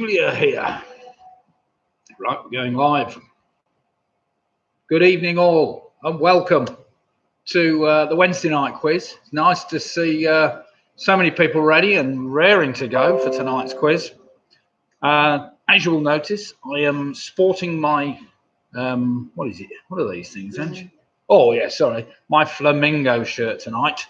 Julia here. Right, we're going live. Good evening all and welcome to the Wednesday night quiz. It's nice to see so many people ready and raring to go for tonight's quiz. As you will notice, I am sporting my, what is it? What are these things, Ange? Oh yeah, sorry, my flamingo shirt tonight.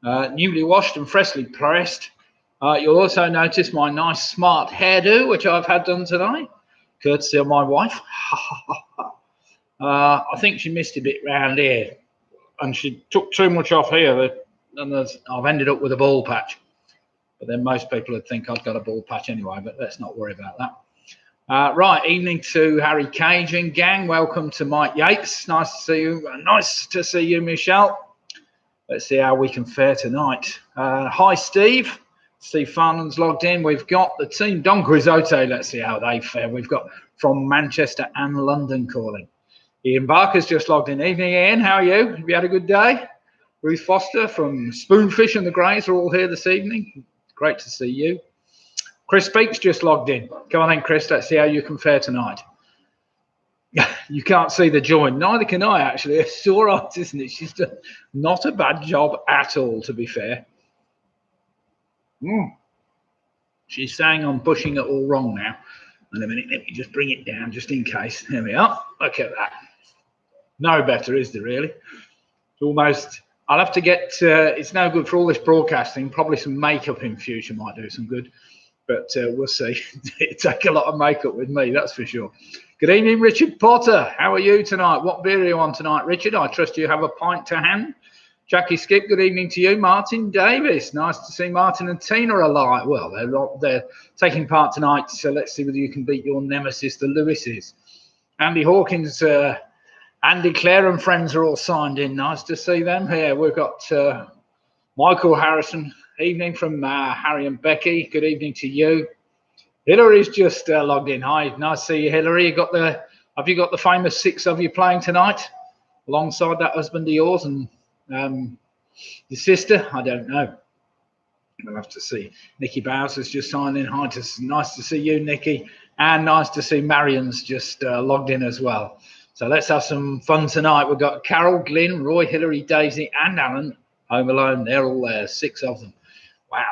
Newly washed and freshly pressed. You'll also notice my nice smart hairdo, which I've had done tonight, courtesy of my wife. I think she missed a bit round here, and she took too much off here, and I've ended up with a bald patch. But then most people would think I've got a bald patch anyway, but let's not worry about that. Right, evening to Harry Cage and gang. Welcome to Mike Yates. Nice to see you. Nice to see you, Michelle. Let's see how we can fare tonight. Hi, Steve. Steve Farnham's logged in. We've got the team Don Grisote. Let's see how they fare. We've got from Manchester and London calling. Ian Barker's just logged in. Evening, Ian. How are you? Have you had a good day? Ruth Foster from Spoonfish and the Greys are all here this evening. Great to see you. Chris Speaks just logged in. Come on in, Chris. Let's see how you can fare tonight. You can't see the join. Neither can I, actually. It's all right, isn't it? She's done not a bad job at all, to be fair. She's saying I'm pushing it all wrong now. In a minute, let me just bring it down just in case. There we are. Look at that. No better, is there really? It's almost, I'll have to get, it's no good for all this broadcasting. Probably some makeup in future might do some good. But we'll see. It'd take a lot of makeup with me, that's for sure. Good evening, Richard Potter. How are you tonight? What beer are you on tonight, Richard? I trust you have a pint to hand. Jackie Skip, good evening to you. Martin Davis, nice to see Martin and Tina alive. Well, they're taking part tonight, so let's see whether you can beat your nemesis, the Lewises. Andy Hawkins, Andy Clare and friends are all signed in. Nice to see them here. We've got Michael Harrison. Evening from Harry and Becky. Good evening to you. Hillary's just logged in. Hi, nice to see you, Hillary. Have you got the famous six of you playing tonight alongside that husband of yours and your sister? I don't know. We'll have to see. Nikki Bowser's just signed in. Hi, nice to see you, Nikki. And nice to see Marion's just logged in as well. So let's have some fun tonight. We've got Carol, Glyn, Roy, Hillary, Daisy, and Alan home alone. They're all there, six of them. Wow,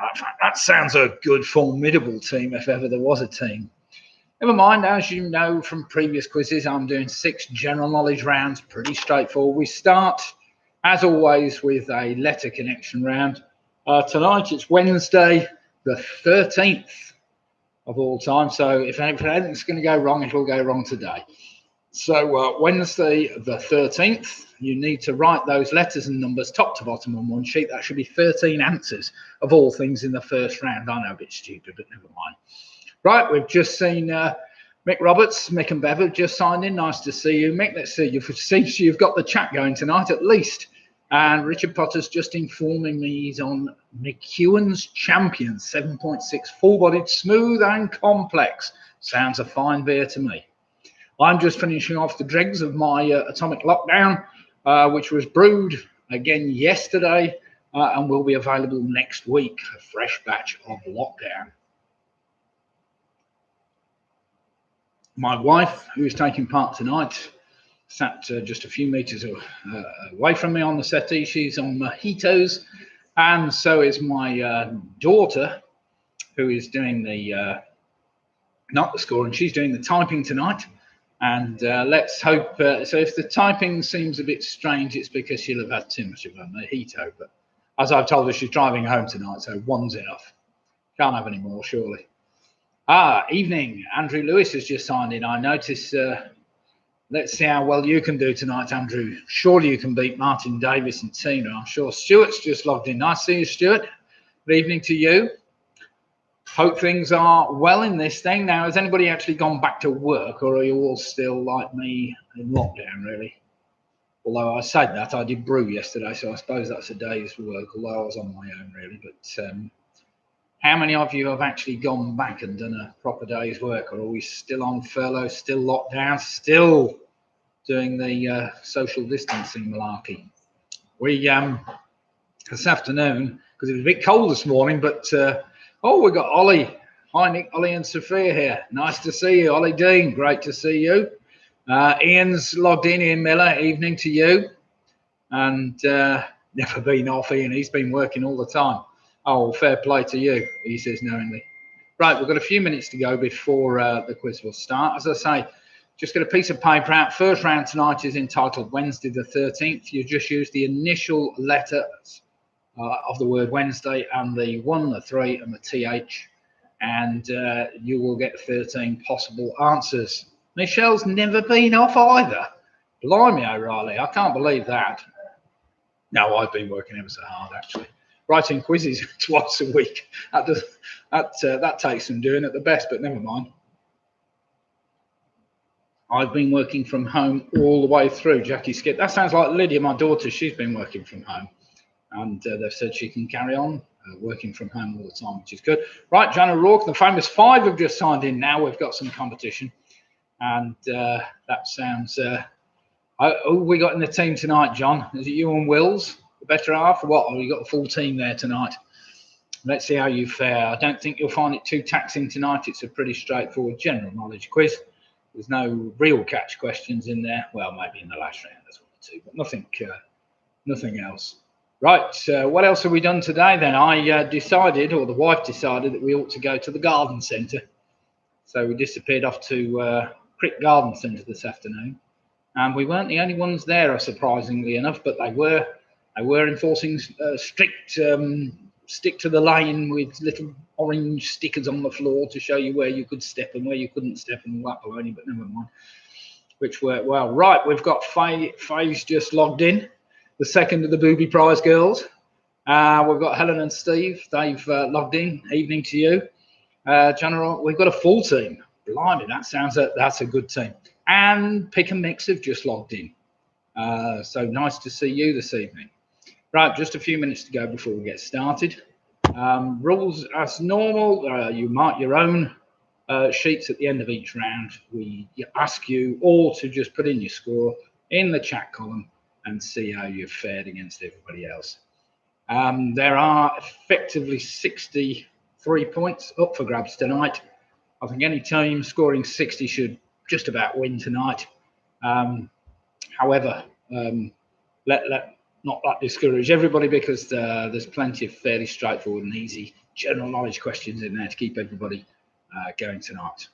that sounds a good, formidable team if ever there was a team. Never mind, as you know from previous quizzes, I'm doing 6 general knowledge rounds, pretty straightforward. We start, as always, with a letter connection round. Tonight, it's Wednesday, the 13th of all time. So if anything's going to go wrong, it will go wrong today. So Wednesday, the 13th, you need to write those letters and numbers top to bottom on one sheet. That should be 13 answers of all things in the first round. I know, a bit stupid, but never mind. Right, we've just seen Mick Roberts. Mick and Bev have just signed in. Nice to see you, Mick. Let's see. You've got the chat going tonight, at least. And Richard Potter's just informing me he's on McEwen's Champion, 7.6, full-bodied, smooth and complex. Sounds a fine beer to me. I'm just finishing off the dregs of my Atomic Lockdown, which was brewed again yesterday and will be available next week, a fresh batch of Lockdown. My wife, who is taking part tonight, sat just a few meters away from me on the settee. She's on mojitos, and so is my daughter, who is doing not the score, and she's doing the typing tonight. And let's hope, so if the typing seems a bit strange, it's because she'll have had too much of a mojito. But as I've told her, she's driving home tonight, so one's enough. Can't have any more, surely. Evening. Andrew Lewis has just signed in. I notice, let's see how well you can do tonight, Andrew. Surely you can beat Martin Davis and Tina, I'm sure. Stuart's just logged in. Nice to see you, Stuart. Good evening to you. Hope things are well in this thing. Now, has anybody actually gone back to work, or are you all still like me in lockdown, really? Although I said that, I did brew yesterday, so I suppose that's a day's work, although I was on my own, really. But how many of you have actually gone back and done a proper day's work, or are we still on furlough, still locked down, still doing the social distancing malarkey? We, this afternoon, because it was a bit cold this morning, but... oh, we got Ollie Hi, Nick, Ollie and Sophia here. Nice to see you. Ollie Dean, great to see you. Ian's logged in. Ian Miller, evening to you. And never been off, Ian. He's been working all the time. Oh, fair play to you, he says knowingly. Right, we've got a few minutes to go before the quiz will start. As I say, just get a piece of paper out. First round tonight is entitled Wednesday the 13th. You just use the initial letters of the word Wednesday and the 1, the 3 and the TH, and you will get 13 possible answers. Michelle's never been off either. Blimey, O'Reilly, I can't believe that. No, I've been working ever so hard, actually. Writing quizzes twice a week. That takes some doing at the best, but never mind. I've been working from home all the way through, Jackie Skip. That sounds like Lydia, my daughter. She's been working from home. And they've said she can carry on working from home all the time, which is good. Right, John O'Rourke, the famous 5 have just signed in now. We've got some competition. And that sounds... who we got in the team tonight, John? Is it you and Wills, the better half, or what? Or you got the full team there tonight? Let's see how you fare. I don't think you'll find it too taxing tonight. It's a pretty straightforward general knowledge quiz. There's no real catch questions in there. Well, maybe in the last round, there's 1 or 2, but nothing else. Right, what else have we done today then? I decided, or the wife decided, that we ought to go to the garden centre. So we disappeared off to Crick Garden Centre this afternoon. And we weren't the only ones there, surprisingly enough, but they were enforcing strict stick to the lane with little orange stickers on the floor to show you where you could step and where you couldn't step and all that baloney, but never mind, which worked well. Right, we've got Faye's just logged in, the second of the Booby Prize girls. We've got Helen and Steve. They've logged in. Evening to you. General, we've got a full team. Blimey, that's a good team. And Pick and Mix have just logged in. So nice to see you this evening. Right, just a few minutes to go before we get started. Rules as normal. You mark your own sheets at the end of each round. We ask you all to just put in your score in the chat column and see how you've fared against everybody else. There are effectively 63 points up for grabs tonight. I think any team scoring 60 should just about win tonight. However, not that discourage everybody, because there's plenty of fairly straightforward and easy general knowledge questions in there to keep everybody going tonight.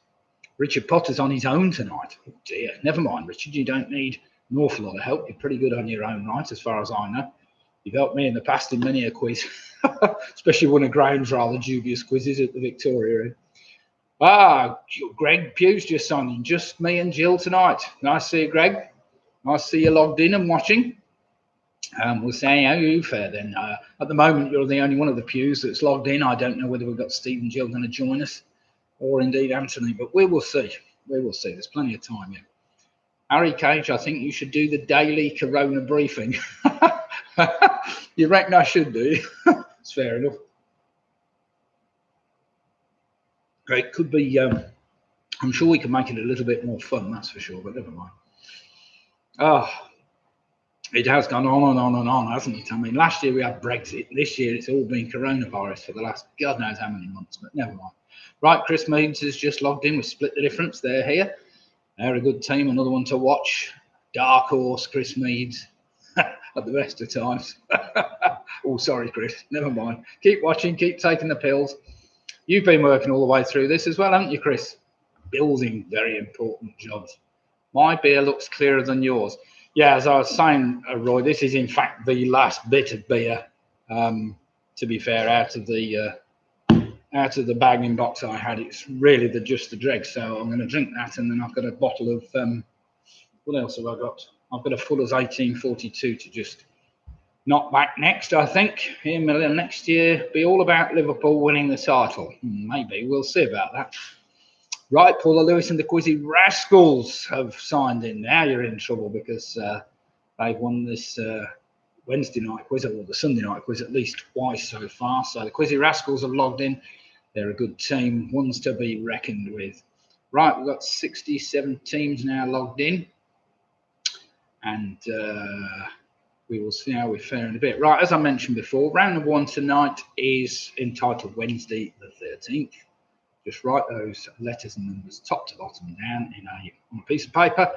Richard Potter's on his own tonight. Oh dear, never mind, Richard, you don't need an awful lot of help. You're pretty good on your own right, as far as I know. You've helped me in the past in many a quiz, especially one of Graham's rather dubious quizzes at the Victoria. Greg Pugh's just signed in. Just me and Jill tonight. Nice to see you, Greg. Nice to see you logged in and watching. We'll see how you fare then. At the moment, you're the only one of the Pughs that's logged in. I don't know whether we've got Steve and Jill going to join us, or indeed Anthony, but we will see. We will see. There's plenty of time here. Harry Cage, I think you should do the daily Corona briefing. You reckon I should do? It's fair enough. Great, could be. I'm sure we can make it a little bit more fun, that's for sure, but never mind. It has gone on and on and on, hasn't it? I mean, last year we had Brexit. This year it's all been coronavirus for the last God knows how many months, but never mind. Right, Chris Meads has just logged in. We split the difference. They're here. They're a good team. Another one to watch. Dark horse, Chris Meads, at the best of times. Oh, sorry, Chris. Never mind. Keep watching. Keep taking the pills. You've been working all the way through this as well, haven't you, Chris? Building very important jobs. My beer looks clearer than yours. Yeah, as I was saying, Roy, this is in fact the last bit of beer, to be fair, out of the bagging box I had. It's really just the dregs, so I'm going to drink that, and then I've got a bottle of, what else have I got? I've got a Fuller's 1842 to just knock back next, I think. Ian Miller next year, be all about Liverpool winning the title. Maybe, we'll see about that. Right, Paula Lewis and the Quizzy Rascals have signed in. Now you're in trouble, because they've won this Wednesday night quiz, or the Sunday night quiz, at least twice so far. So the Quizzy Rascals have logged in. They're a good team, ones to be reckoned with. Right, we've got 67 teams now logged in. And we will see how we fare in a bit. Right, as I mentioned before, round number 1 tonight is entitled Wednesday the 13th. Just write those letters and numbers top to bottom down on a piece of paper,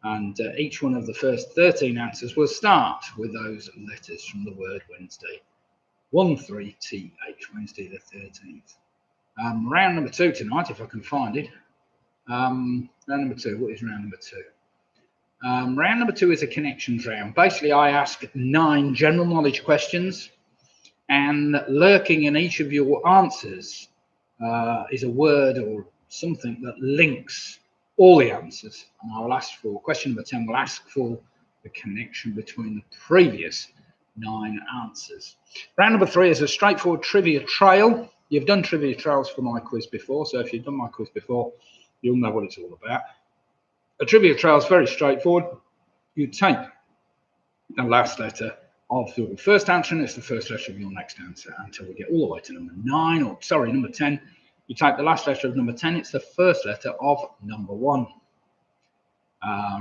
and each one of the first 13 answers will start with those letters from the word Wednesday. 13th, Wednesday the 13th. Round number 2 tonight, if I can find it. Round number 2, what is round number 2? Round number 2 is a connections round. Basically, I ask 9 general knowledge questions, and lurking in each of your answers is a word or something that links all the answers. And I will ask for, question number 10 will ask for the connection between the previous 9 answers. Round number 3 is a straightforward trivia trail. You've done trivia trails for my quiz before, so if you've done my quiz before, you'll know what it's all about. A trivia trail is very straightforward. You take the last letter of your first answer, and it's the first letter of your next answer until we get all the way to number 10. You take the last letter of number 10, it's the first letter of number 1.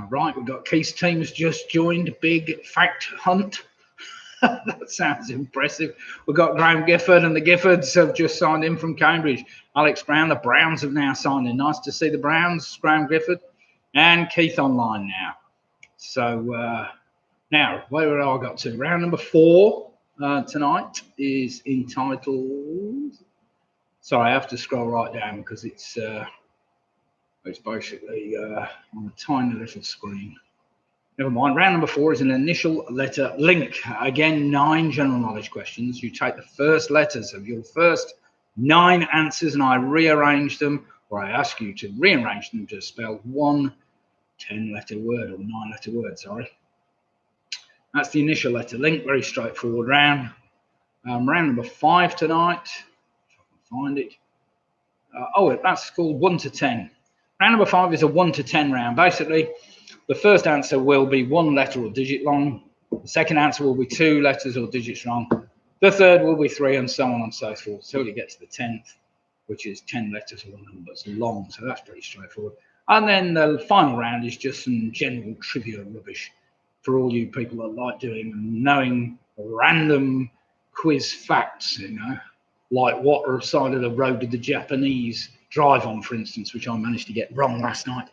Right, we've got Keith's team has just joined. Big fact hunt. That sounds impressive. We've got Graham Gifford, and the Giffords have just signed in from Cambridge. Alex Brown, the Browns have now signed in. Nice to see the Browns, Graham Gifford, and Keith online now. So now, where have I got to? Round number 4 tonight is entitled... Sorry, I have to scroll right down because it's basically on a tiny little screen. Never mind. Round number 4 is an initial letter link. Again, 9 general knowledge questions. You take the first letters of your first 9 answers, and I rearrange them, or I ask you to rearrange them to spell one 10-letter word, or 9-letter word, sorry. That's the initial letter link. Very straightforward round. Round number 5 tonight. If I can find it. That's called 1 to 10. Round number 5 is a 1 to 10 round. Basically, the first answer will be 1 letter or digit long. The second answer will be 2 letters or digits long. The third will be 3, and so on and so forth, until you get to the 10th, which is 10 letters or numbers long. So that's pretty straightforward. And then the final round is just some general trivia rubbish for all you people that like doing and knowing random quiz facts, you know, like what side of the road did the Japanese drive on, for instance, which I managed to get wrong last night.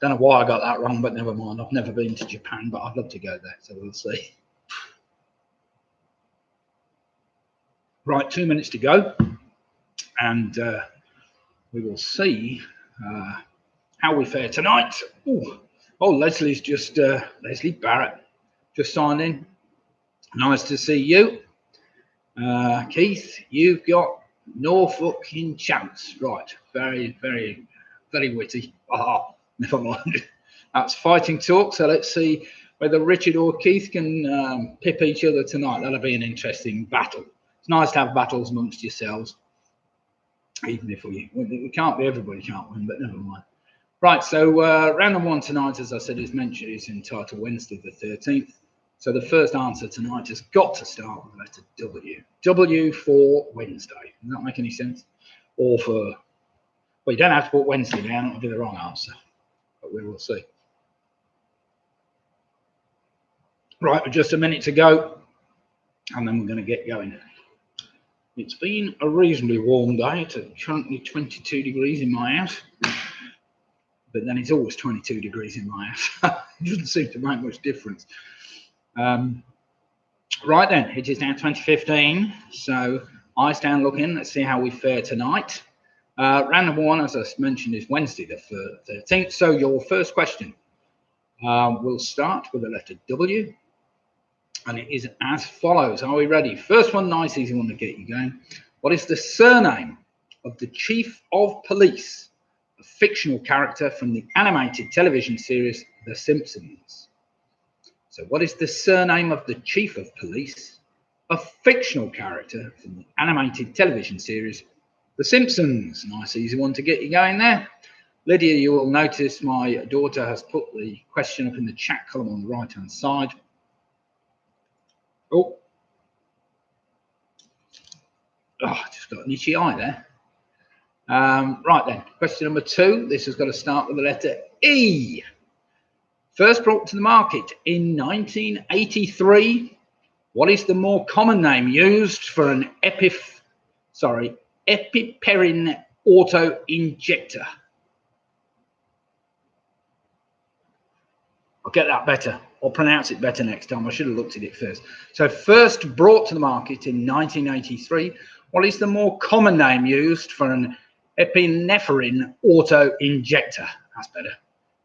Don't know why I got that wrong, but never mind. I've never been to Japan, but I'd love to go there, so we'll see. Right, 2 minutes to go, and we will see how we fare tonight. Leslie's just Leslie Barrett just signed in. Nice to see you. Keith, you've got Norfolk in chance. Right, very, very, very witty. Never mind. That's fighting talk. So let's see whether Richard or Keith can pip each other tonight. That'll be an interesting battle. It's nice to have battles amongst yourselves, even if we can't be, everybody can't win, but never mind. Right, so round number 1 tonight, as I said, is entitled Wednesday the 13th. So the first answer tonight has got to start with the letter W. W for Wednesday. Does that make any sense? Or for, well, you don't have to put Wednesday down, it'll be the wrong answer, but we will see. Right, with just a minute to go, and then we're going to get going. It's been a reasonably warm day. It's currently 22 degrees in my house, but then it's always 22 degrees in my house. It doesn't seem to make much difference. Right then, it is now 2015, so I stand looking. Let's see how we fare tonight. Round number 1, as I mentioned, is Wednesday the 13th. So your first question will start with the letter W, and it is as follows. Are we ready? First one, nice, easy one to get you going. What is the surname of the Chief of Police, a fictional character from the animated television series The Simpsons? So what is the surname of the Chief of Police, a fictional character from the animated television series The Simpsons? Nice, easy one to get you going there. Lydia, you will notice my daughter has put the question up in the chat column on the right-hand side. I just got an itchy eye there. Right then, question number 2. This has got to start with the letter E. First brought to the market in 1983. What is the more common name used for an epiperine auto-injector? I'll get that better. I'll pronounce it better next time. I should have looked at it first. So first brought to the market in 1983, what is the more common name used for an epinephrine auto-injector? That's better.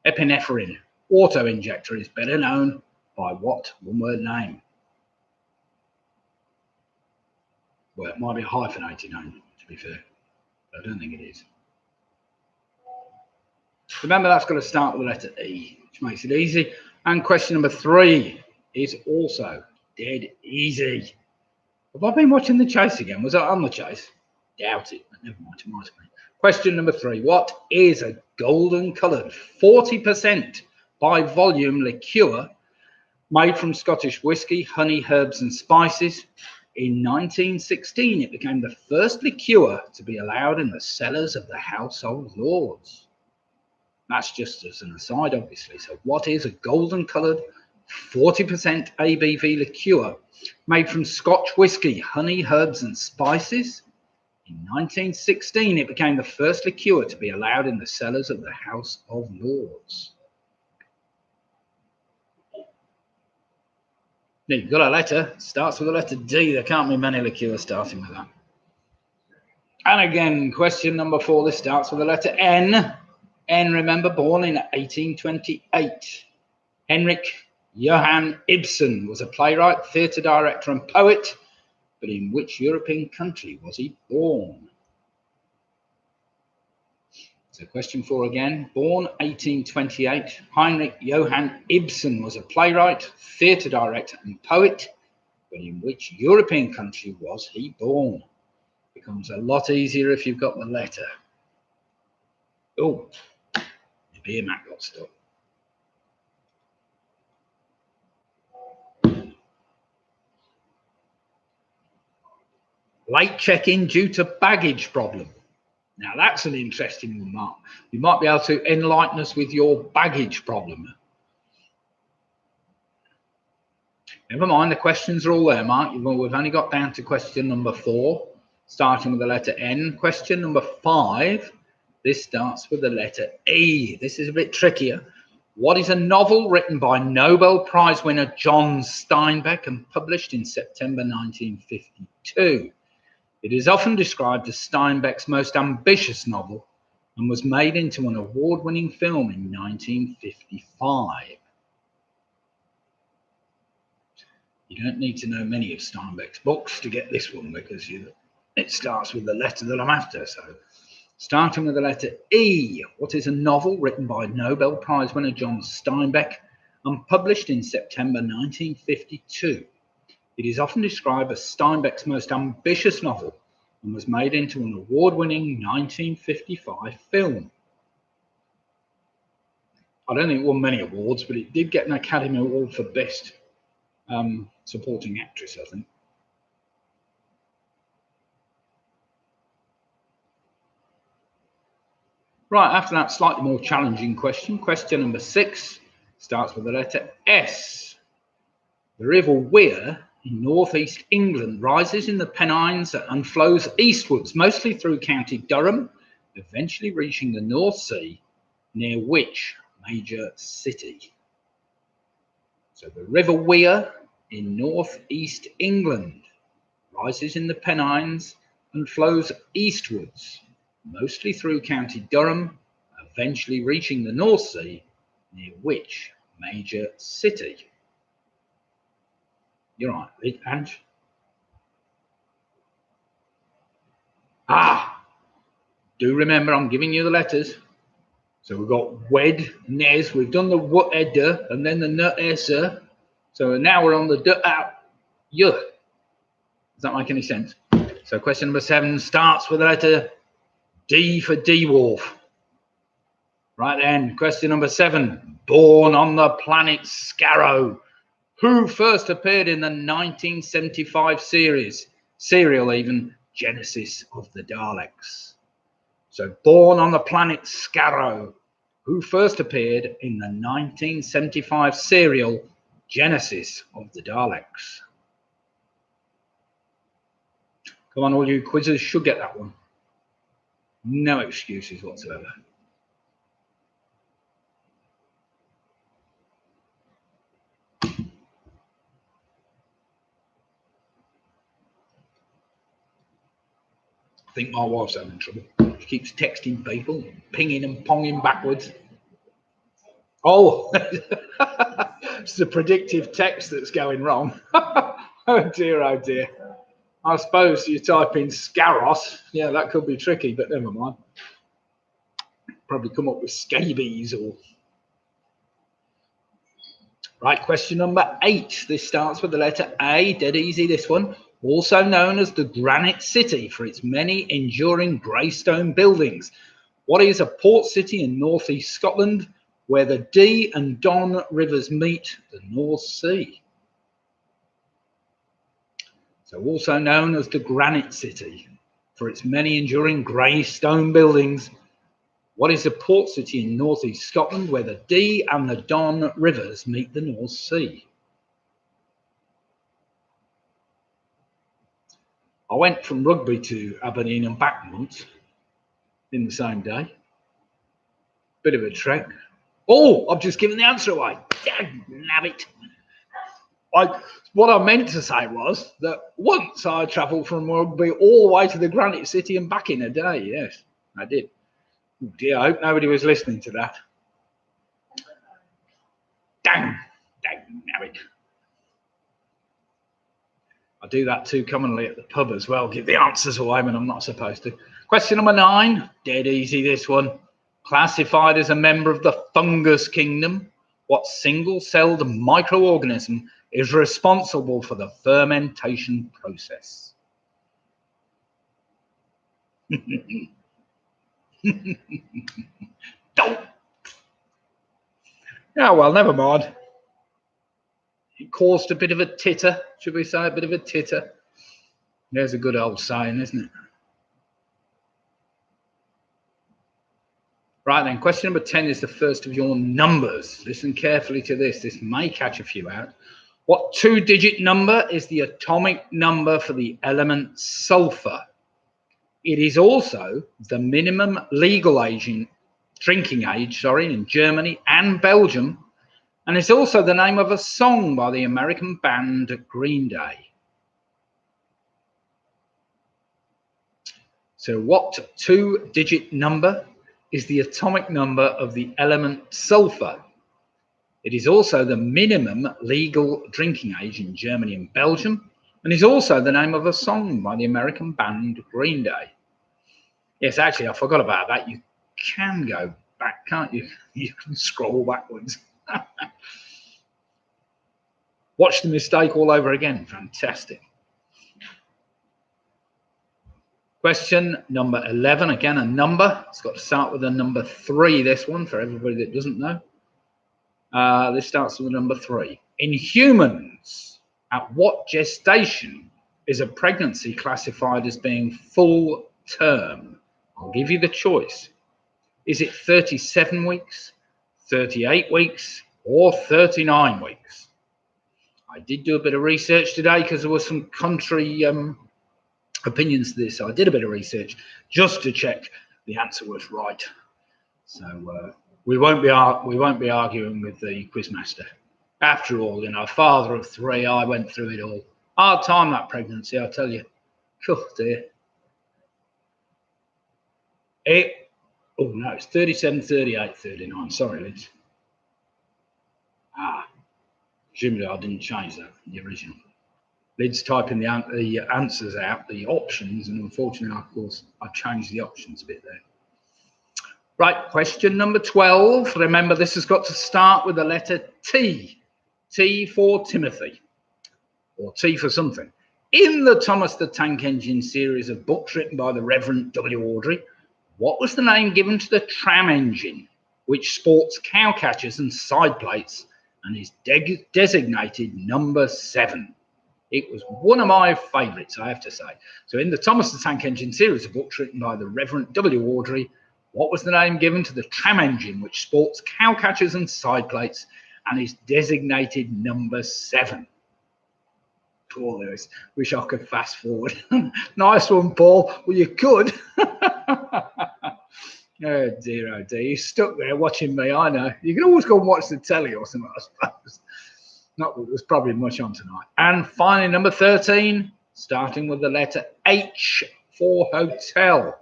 Epinephrine auto-injector is better known by what one-word name? Well, it might be a hyphenated name, to be fair. But I don't think it is. Remember, that's got to start with the letter E, which makes it easy. And question number 3 is also dead easy. Have I been watching The Chase again? Was I on The Chase? Doubt it, but never mind, it might have been. Question number 3. What is a golden coloured 40% by volume liqueur made from Scottish whisky, honey, herbs and spices? In 1916, it became the first liqueur to be allowed in the cellars of the House of Lords. That's just as an aside, obviously. So what is a golden coloured 40% ABV liqueur made from Scotch whisky, honey, herbs and spices? In 1916, it became the first liqueur to be allowed in the cellars of the House of Lords. Now you've got a letter, starts with the letter D. There can't be many liqueurs starting with that. And again, question number 4, this starts with the letter N. N, remember, born in 1828. Henrik Johan Ibsen was a playwright, theatre director and poet, but in which European country was he born? So question 4 again, born 1828, Henrik Johan Ibsen was a playwright, theatre director and poet, but in which European country was he born? Becomes a lot easier if you've got the letter. Oh, the beer mat got stuck. Late check-in due to baggage problem. Now that's an interesting one, Mark. You might be able to enlighten us with your baggage problem. Never mind, the questions are all there, Mark. We've only got down to question number 4, starting with the letter N. Question number 5, this starts with the letter E. This is a bit trickier. What is a novel written by Nobel Prize winner John Steinbeck and published in September 1952? It is often described as Steinbeck's most ambitious novel and was made into an award-winning film in 1955. You don't need to know many of Steinbeck's books to get this one because it starts with the letter that I'm after. So, starting with the letter E, what is a novel written by Nobel Prize winner John Steinbeck and published in September 1952? It is often described as Steinbeck's most ambitious novel and was made into an award-winning 1955 film. I don't think it won many awards, but it did get an Academy Award for Best Supporting Actress, I think. Right, after that slightly more challenging question, question number 6 starts with the letter S. The River Wear in northeast England rises in the Pennines and flows eastwards, mostly through County Durham, eventually reaching the North Sea, near which major city? So the River Wear in northeast England rises in the Pennines and flows eastwards, mostly through County Durham, eventually reaching the North Sea, near which major city? You're right, Ange. Do remember I'm giving you the letters. So we've got wed, nes, we've done the w-ed, and then the n-s. So now we're on the y. Does that make any sense? So question number 7 starts with the letter D for Dwarf. Right then, question number 7, born on the planet Scarrow. Who first appeared in the 1975 serial even, Genesis of the Daleks? So, born on the planet Scarrow, who first appeared in the 1975 serial Genesis of the Daleks? Come on, all you quizzers should get that one. No excuses whatsoever. I think my wife's having trouble. She keeps texting people, pinging and ponging backwards. Oh, it's the predictive text that's going wrong. Oh dear, oh dear. I suppose you type in scaros. Yeah, that could be tricky, but never mind. Probably come up with scabies or... Right, question number 8. This starts with the letter A, dead easy this one. Also known as the Granite City for its many enduring greystone buildings. What is a port city in northeast Scotland where the Dee and Don rivers meet the North Sea? So also known as the Granite City for its many enduring greystone buildings. What is a port city in northeast Scotland where the Dee and the Don rivers meet the North Sea? I went from Rugby to Aberdeen and back once in the same day. Bit of a trek. Oh, I've just given the answer away. Nabbit. What I meant to say was that once I travelled from Rugby all the way to the Granite City and back in a day. Yes, I did. Oh dear, I hope nobody was listening to that. Dang nabbit. I do that too commonly at the pub as well, give the answers away when I'm not supposed to. Question number 9, dead easy this one. Classified as a member of the fungus kingdom, what single-celled microorganism is responsible for the fermentation process? Don't. Oh, well, never mind. It caused a bit of a titter, should we say, a bit of a titter. There's a good old saying, isn't it? Right then, question number 10 is the first of your numbers. Listen carefully to this. This may catch a few out. What 2-digit number is the atomic number for the element sulfur? It is also the minimum legal drinking age in Germany and Belgium, and it's also the name of a song by the American band Green Day. So what 2-digit number is the atomic number of the element sulfur? It is also the minimum legal drinking age in Germany and Belgium, and is also the name of a song by the American band Green Day. Yes, actually, I forgot about that. You can go back, can't you? You can scroll backwards. Watch the mistake all over again. Fantastic. Question number 11, again a number. It's got to start with a number 3, this one, for everybody that doesn't know. This starts with a number 3. In humans, at what gestation is a pregnancy classified as being full term? I'll give you the choice. Is it 37 weeks, 38 weeks, or 39 weeks? I did do a bit of research today because there were some contrary opinions to this. So I did a bit of research just to check the answer was right. So we won't be arguing with the quizmaster. After all, you know, father of 3, I went through it all. Hard time that pregnancy, I tell you. Oh dear. Oh no, it's 37, 38, 39. Sorry, Liz. Presumably I didn't change that in the original. Lid's typing the answers out, the options, and unfortunately, of course, I've changed the options a bit there. Right, question number 12. Remember, this has got to start with the letter T. T for Timothy, or T for something. In the Thomas the Tank Engine series of books written by the Reverend W. Awdry, what was the name given to the tram engine, which sports cow catchers and side plates and is designated number 7? It was one of my favourites, I have to say. So in the Thomas the Tank Engine series of books written by the Reverend W. Awdry, what was the name given to the tram engine, which sports cow catchers and side plates and is designated number 7? Poor Lewis. Wish I could fast forward. Nice one, Paul. Well, you could. Oh dear, you're stuck there watching me. I know. You can always go and watch the telly or something, I suppose. Not that there's probably much on tonight. And finally, number 13, starting with the letter H for hotel.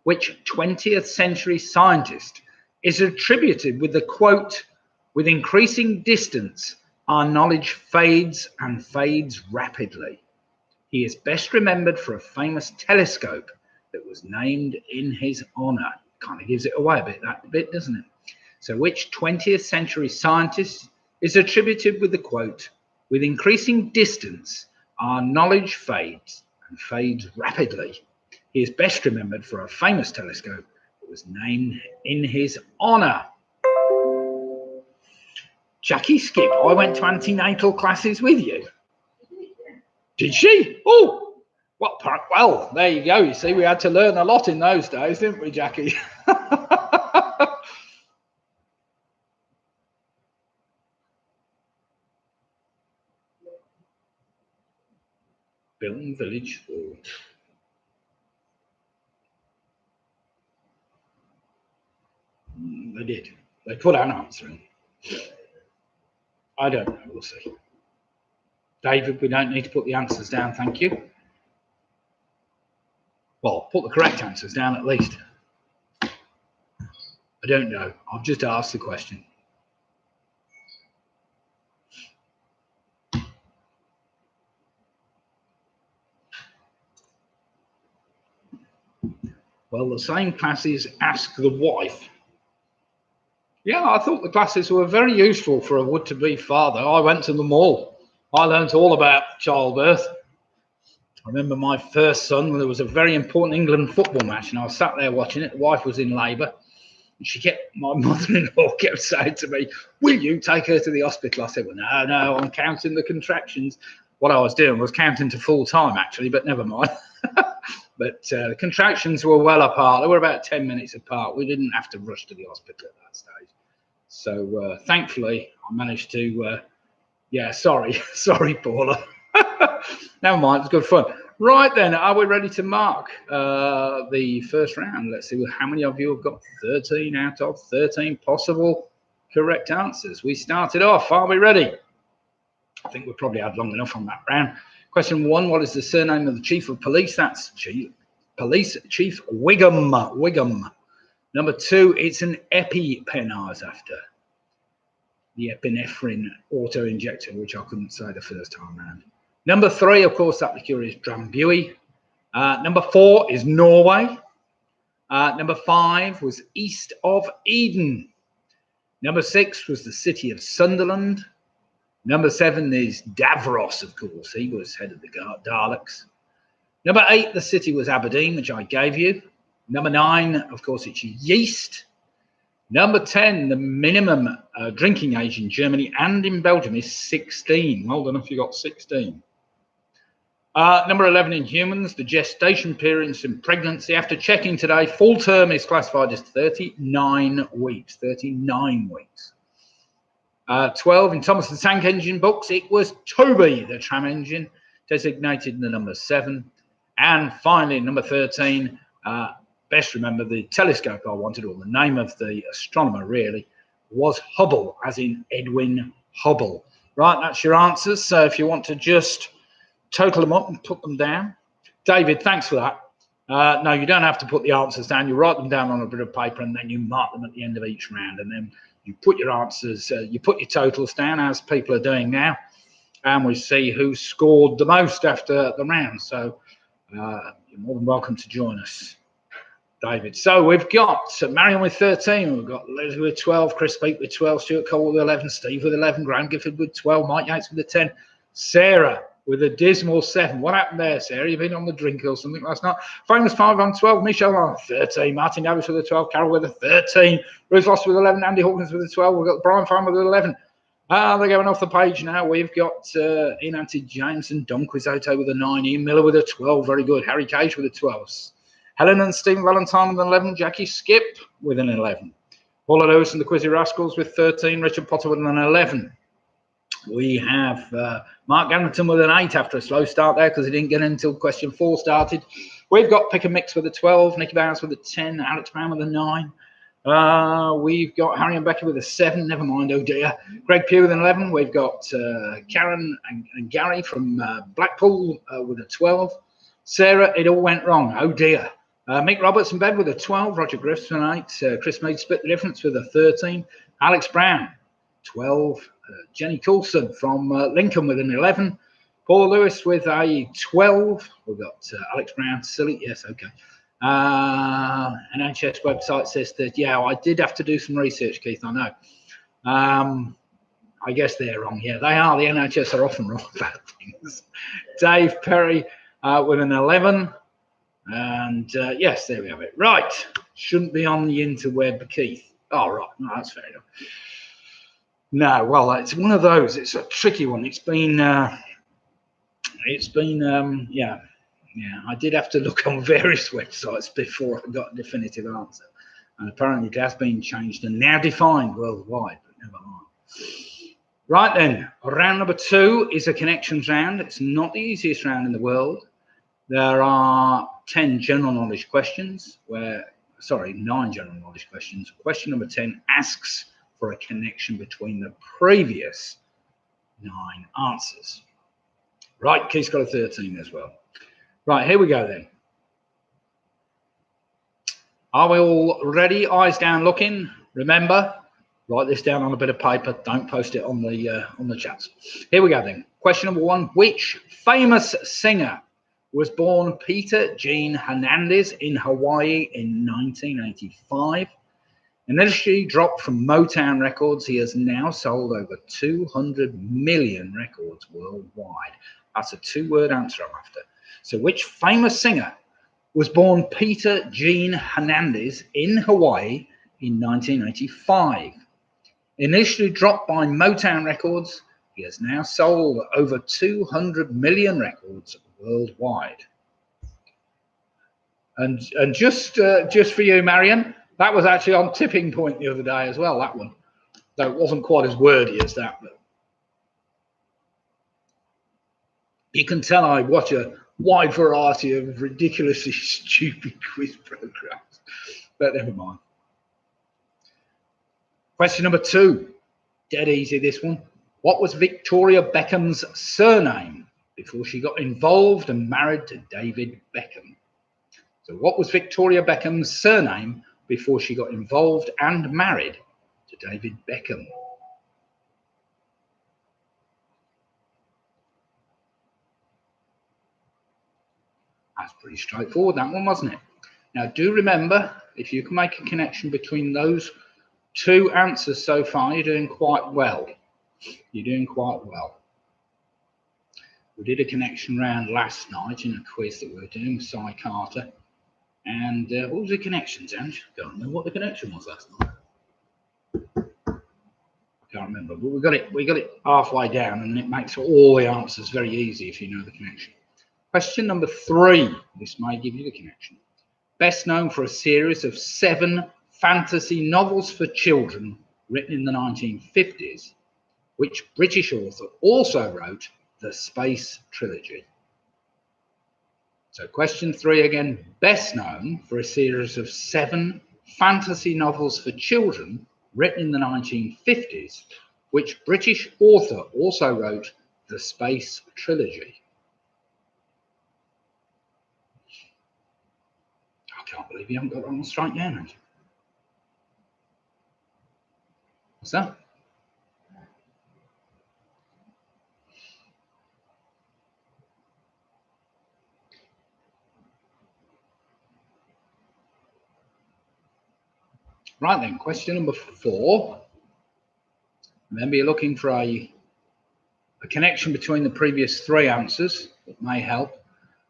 Which 20th century scientist is attributed with the quote, "With increasing distance, our knowledge fades and fades rapidly." He is best remembered for a famous telescope that was named in his honor. Kind of gives it away a bit, that bit, doesn't it? So which 20th century scientist is attributed with the quote, "With increasing distance, our knowledge fades and fades rapidly." He is best remembered for a famous telescope that was named in his honor. Jackie Skip, I went to antenatal classes with you. Did she? Oh, what? Well, there you go. You see, we had to learn a lot in those days, didn't we, Jackie? Bilton Village Fort. They did. They put an answer in. I don't know. We'll see. David, we don't need to put the answers down, thank you. Well, put the correct answers down at least. I don't know. I've just asked the question. Well, the same classes ask the wife. Yeah, I thought the classes were very useful for a would-to-be father. I went to them all. I learned all about childbirth. I remember my first son, when there was a very important England football match, and I was sat there watching it. The wife was in labour. And my mother-in-law kept saying to me, "Will you take her to the hospital?" I said, "Well, no, I'm counting the contractions." What I was doing was counting to full time, actually, but never mind. But the contractions were well apart. They were about 10 minutes apart. We didn't have to rush to the hospital at that stage. So thankfully, I managed to, sorry, Paula. Never mind, it's good fun. Right then, are we ready to mark the first round? Let's see how many of you have got 13 out of 13 possible correct answers. We started off. Are we ready? I think we probably had long enough on that round. Question 1, what is the surname of the Chief of Police? That's Police Chief Wiggum. Number 2, it's an EpiPen after. The epinephrine auto-injector, which I couldn't say the first time around. Number 3, of course, that liqueur is Drambuie. Number 4 is Norway. Number 5 was East of Eden. Number 6 was the city of Sunderland. Number 7 is Davros, of course. He was head of the Daleks. Number 8, the city was Aberdeen, which I gave you. Number 9, of course, it's yeast. Number 10, the minimum drinking age in Germany and in Belgium is 16. Well done if you got 16. Number 11 in humans, the gestation periods in pregnancy. After checking today, full term is classified as 39 weeks. 39 weeks. 12 in Thomas the Tank Engine books, it was Toby, the tram engine, designated in the number 7. And finally, number 13, best remember the telescope I wanted, or the name of the astronomer really, was Hubble, as in Edwin Hubble. Right, that's your answers. So if you want to just total them up and put them down. David, thanks for that. No, you don't have to put the answers down. You write them down on a bit of paper and then you mark them at the end of each round. And then you put your answers, you put your totals down as people are doing now. And we see who scored the most after the round. So you're more than welcome to join us, David. So we've got Marion with 13. We've got Leslie with 12, Chris Peake with 12, Stuart Cole with 11, Steve with 11, Graham Gifford with 12, Mike Yates with a 10, Sarah with a dismal 7. What happened there, Sarah? You've been on the drink or something last night. Famous 5 on 12, Michelle on 13, Martin Davis with a 12, Carol with a 13, Ruth Loss with 11, Andy Hawkins with a 12. We've got Brian Farmer with 11. They're going off the page now. We've got Ian Anti Jameson, Don Quizzoto with a 9, Ian Miller with a 12, very good. Harry Cage with a 12. Helen and Stephen Valentine with an 11, Jackie Skip with an 11. Paula Lewis and the Quizzy Rascals with 13, Richard Potter with an 11. We have Mark Gamilton with an 8 after a slow start there because he didn't get in until question 4 started. We've got Pick and Mix with a 12, Nicky Bowers with a 10, Alex Brown with a 9. We've got Harry and Becky with a 7, never mind, oh dear. Greg Pugh with an 11. We've got Karen and Gary from Blackpool with a 12. Sarah, it all went wrong, oh dear. Mick Roberts in bed with a 12, Roger Griffiths with an 8, Chris Mead split the difference with a 13, Alex Brown, 12, Jenny Coulson from Lincoln with an 11, Paul Lewis with a 12, we've got Alex Brown, silly, yes, okay. NHS website says that, yeah, I did have to do some research, Keith, I know. I guess they're wrong, yeah, they are, the NHS are often wrong about things. Dave Perry with an 11. And yes, there we have it. Right, shouldn't be on the interweb, Keith. Oh, right, no, that's fair enough. No, well, it's one of those. It's a tricky one. It's been, yeah. I did have to look on various websites before I got a definitive answer, and apparently it has been changed and now defined worldwide. But never mind. Right then, round number 2 is a connections round. It's not the easiest round in the world. There are 10 general knowledge questions, 9 general knowledge questions. Question number 10 asks for a connection between the previous 9 answers. Right, Keith's got a 13 as well. Right, here we go then. Are we all ready? Eyes down looking. Remember, write this down on a bit of paper. Don't post it on the chats. Here we go then. Question number 1. Which famous singer was born Peter Gene Hernandez in Hawaii in 1985? Initially dropped from Motown Records, he has now sold over 200 million records worldwide. That's a 2-word answer I'm after. So which famous singer was born Peter Gene Hernandez in Hawaii in 1985? Initially dropped by Motown Records, he has now sold over 200 million records worldwide. And just for you, Marion, that was actually on Tipping Point the other day as well, that one. Though it wasn't quite as wordy as that. But you can tell I watch a wide variety of ridiculously stupid quiz programs. But never mind. Question number 2. Dead easy, this one. What was Victoria Beckham's surname before she got involved and married to David Beckham? So what was Victoria Beckham's surname before she got involved and married to David Beckham? That's pretty straightforward, that one, wasn't it? Now, do remember, if you can make a connection between those 2 answers so far, you're doing quite well. You're doing quite well. We did a connection round last night in a quiz that we were doing with Si Carter. And what was the connections, Ange? I can't remember what the connection was last night. I can't remember, but we got it halfway down, and it makes all the answers very easy if you know the connection. Question number 3. This may give you the connection. Best known for a series of 7 fantasy novels for children written in the 1950s, which British author also wrote the Space Trilogy? So question 3 again, best known for a series of 7 fantasy novels for children written in the 1950s, which British author also wrote the Space Trilogy? I can't believe you haven't got that one straight yet, mate. What's that? Right then, question number 4. Remember, you're looking for a connection between the previous 3 answers that may help.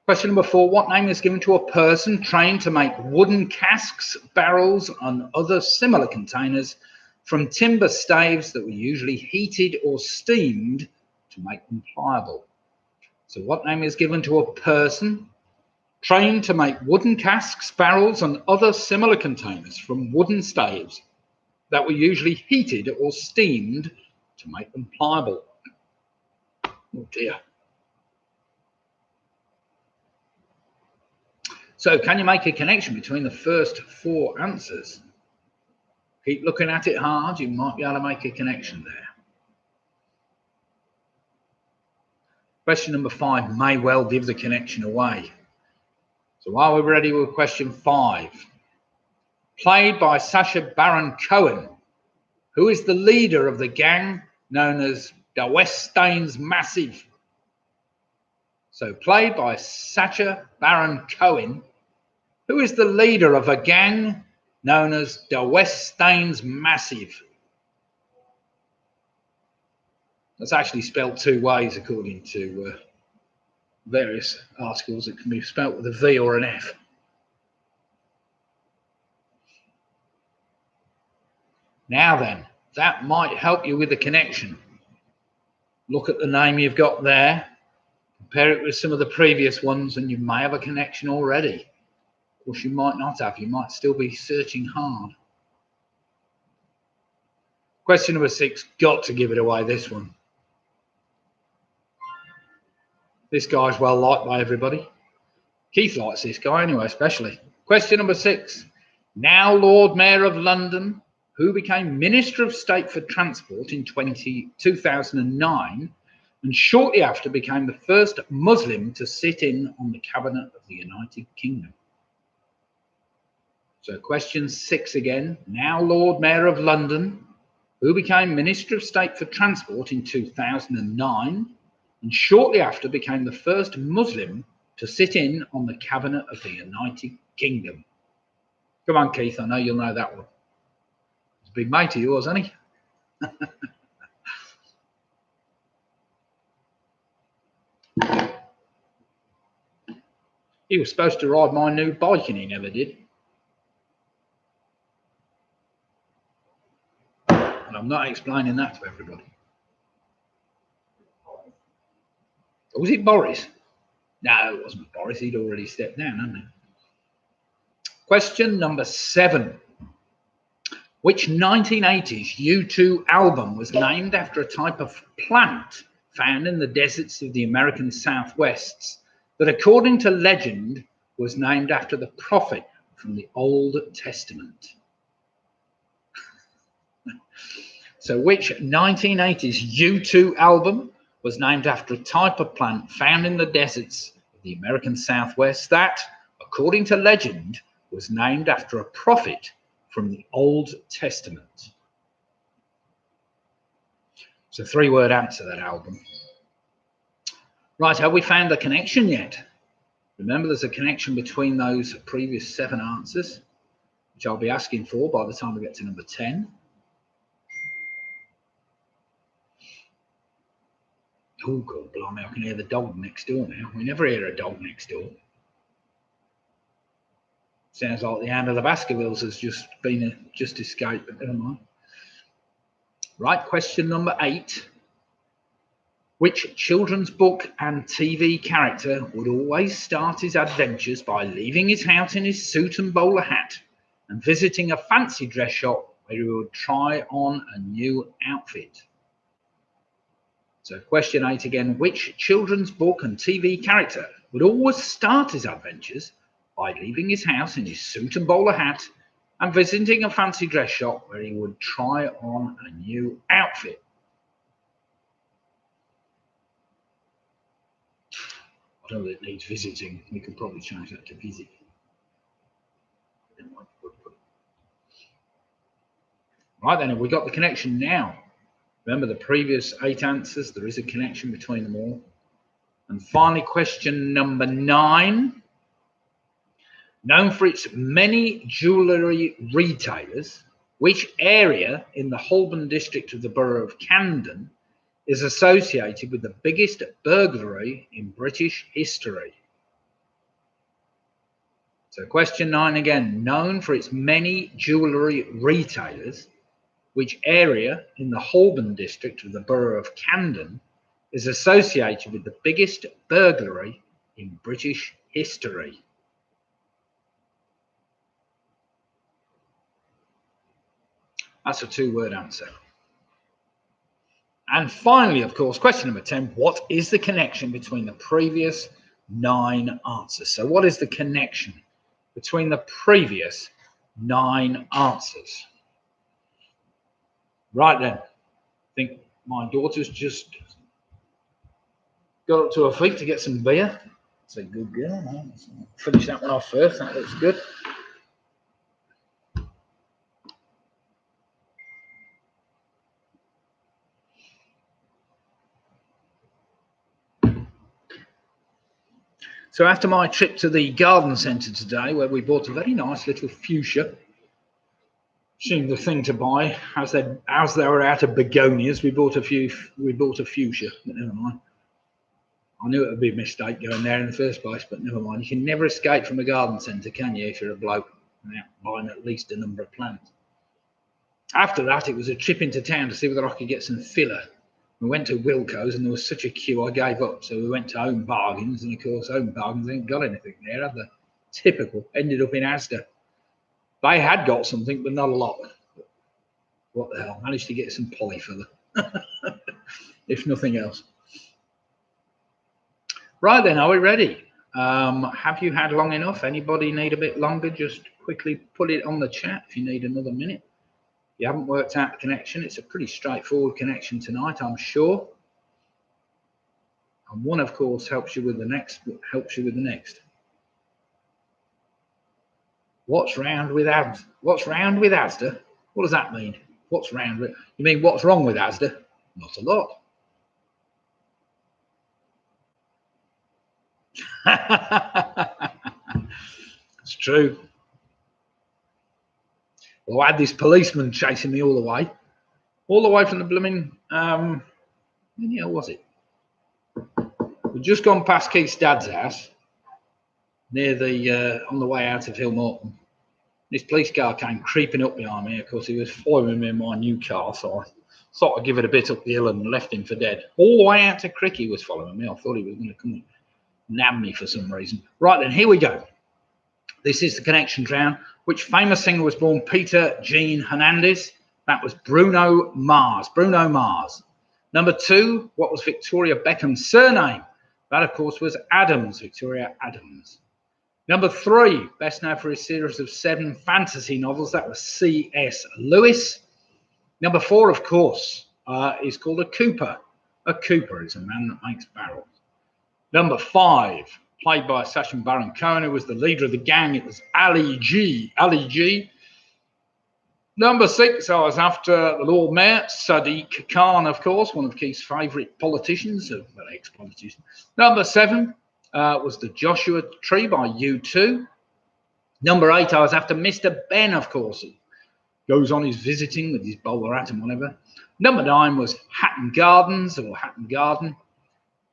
Question number 4, what name is given to a person trained to make wooden casks, barrels, and other similar containers from timber staves that were usually heated or steamed to make them pliable? So what name is given to a person trained to make wooden casks, barrels, and other similar containers from wooden staves that were usually heated or steamed to make them pliable? Oh dear. So can you make a connection between the first 4 answers? Keep looking at it hard, you might be able to make a connection there. Question number 5 may well give the connection away. So are we ready with question 5? Played by Sacha Baron Cohen, who is the leader of the gang known as the West Staines Massive. So played by Sacha Baron Cohen, who is the leader of a gang known as the West Staines Massive. That's actually spelled 2 ways according to various articles. It can be spelled with a V or an F. Now then, that might help you with the connection. Look at the name you've got there, compare it with some of the previous ones, and you may have a connection already. Of course, you might not have. You might still be searching hard. Question number 6, got to give it away, this one. This guy's well liked by everybody. Keith likes this guy anyway, especially. Question number 6, now Lord Mayor of London, who became Minister of State for Transport in 2009 and shortly after became the first Muslim to sit in on the Cabinet of the United Kingdom. So question 6 again, now Lord Mayor of London, who became Minister of State for Transport in 2009 and shortly after became the first Muslim to sit in on the Cabinet of the United Kingdom. Come on, Keith, I know you'll know that one. He's a big mate of yours, isn't he? He was supposed to ride my new bike and he never did. And I'm not explaining that to everybody. Or was it Boris? No, it wasn't Boris. He'd already stepped down, hadn't he? Question number 7. Which 1980s U2 album was named after a type of plant found in the deserts of the American Southwest that, according to legend, was named after the prophet from the Old Testament? So which 1980s U2 album was named after a type of plant found in the deserts of the American Southwest that, according to legend, was named after a prophet from the Old Testament? It's a 3-word answer, that album. Right, have we found a connection yet? Remember, there's a connection between those previous 7 answers, which I'll be asking for by the time we get to number 10. Oh, God blimey, I can hear the dog next door now. We never hear a dog next door. Sounds like the hand of the Baskervilles has just escaped, but never mind. Right, question number 8. Which children's book and TV character would always start his adventures by leaving his house in his suit and bowler hat and visiting a fancy dress shop where he would try on a new outfit? So question 8 again, which children's book and TV character would always start his adventures by leaving his house in his suit and bowler hat and visiting a fancy dress shop where he would try on a new outfit? I don't know that it needs visiting. We could probably change that to visit. Right then, have we got the connection now? Remember the previous 8 answers, there is a connection between them all. And finally, question number 9. Known for its many jewellery retailers, which area in the Holborn district of the borough of Camden is associated with the biggest burglary in British history? So question 9 again, known for its many jewellery retailers, which area in the Holborn district of the borough of Camden is associated with the biggest burglary in British history? That's a 2-word answer. And finally, of course, question number 10, what is the connection between the previous 9 answers? So what is the connection between the previous 9 answers? Right then, I think my daughter's just got up to her feet to get some beer. That's a good girl. Let's finish that one off first. That looks good. So after my trip to the garden centre today, where we bought a very nice little fuchsia, seemed the thing to buy, as they were out of begonias, we bought a fuchsia, but never mind. I knew it would be a mistake going there in the first place, but never mind. You can never escape from a garden centre, can you, if you're a bloke without buying at least a number of plants. After that, it was a trip into town to see whether I could get some filler. We went to Wilco's and there was such a queue I gave up. So we went to Home Bargains, and of course Home Bargains ain't got anything there, have they? Typical. Ended up in Asda. They had got something, but not a lot. What the hell? Managed to get some polyfiller, if nothing else. Right then, are we ready? Have you had long enough? Anybody need a bit longer? Just quickly put it on the chat if you need another minute. You haven't worked out the connection. It's a pretty straightforward connection tonight, I'm sure. And one, of course, helps you with the next. What's round with Asda? What's round with Asda? What does that mean? What's round with? You mean what's wrong with Asda? Not a lot. It's true. Well, I had this policeman chasing me all the way from the blooming, when the hell was it? We'd just gone past Keith's dad's house, near the, on the way out of Hillmorton. This police car came creeping up behind me. Of course, he was following me in my new car, so I thought I'd give it a bit up the hill and left him for dead. All the way out to Crick, he was following me. I thought he was going to come and nab me for some reason. Right then, here we go. This is the connection round. Which famous singer was born Peter Jean Hernandez? That was Bruno Mars. Bruno Mars. Number 2, what was Victoria Beckham's surname? That, of course, was Adams, Victoria Adams. Number 3, best known for his series of 7 fantasy novels. That was C.S. Lewis. Number 4, of course, is called a Cooper. A Cooper is a man that makes barrels. Number 5, played by Sacha Baron Cohen, who was the leader of the gang. It was Ali G. Ali G. Number 6, I was after the Lord Mayor, Sadiq Khan, of course, one of Keith's favourite politicians, ex-politician. Number 7 was the Joshua Tree by U2. Number 8, I was after Mr. Ben, of course. He goes on his visiting with his bowler hat and whatever. Number 9 was Hatton Gardens, or Hatton Garden.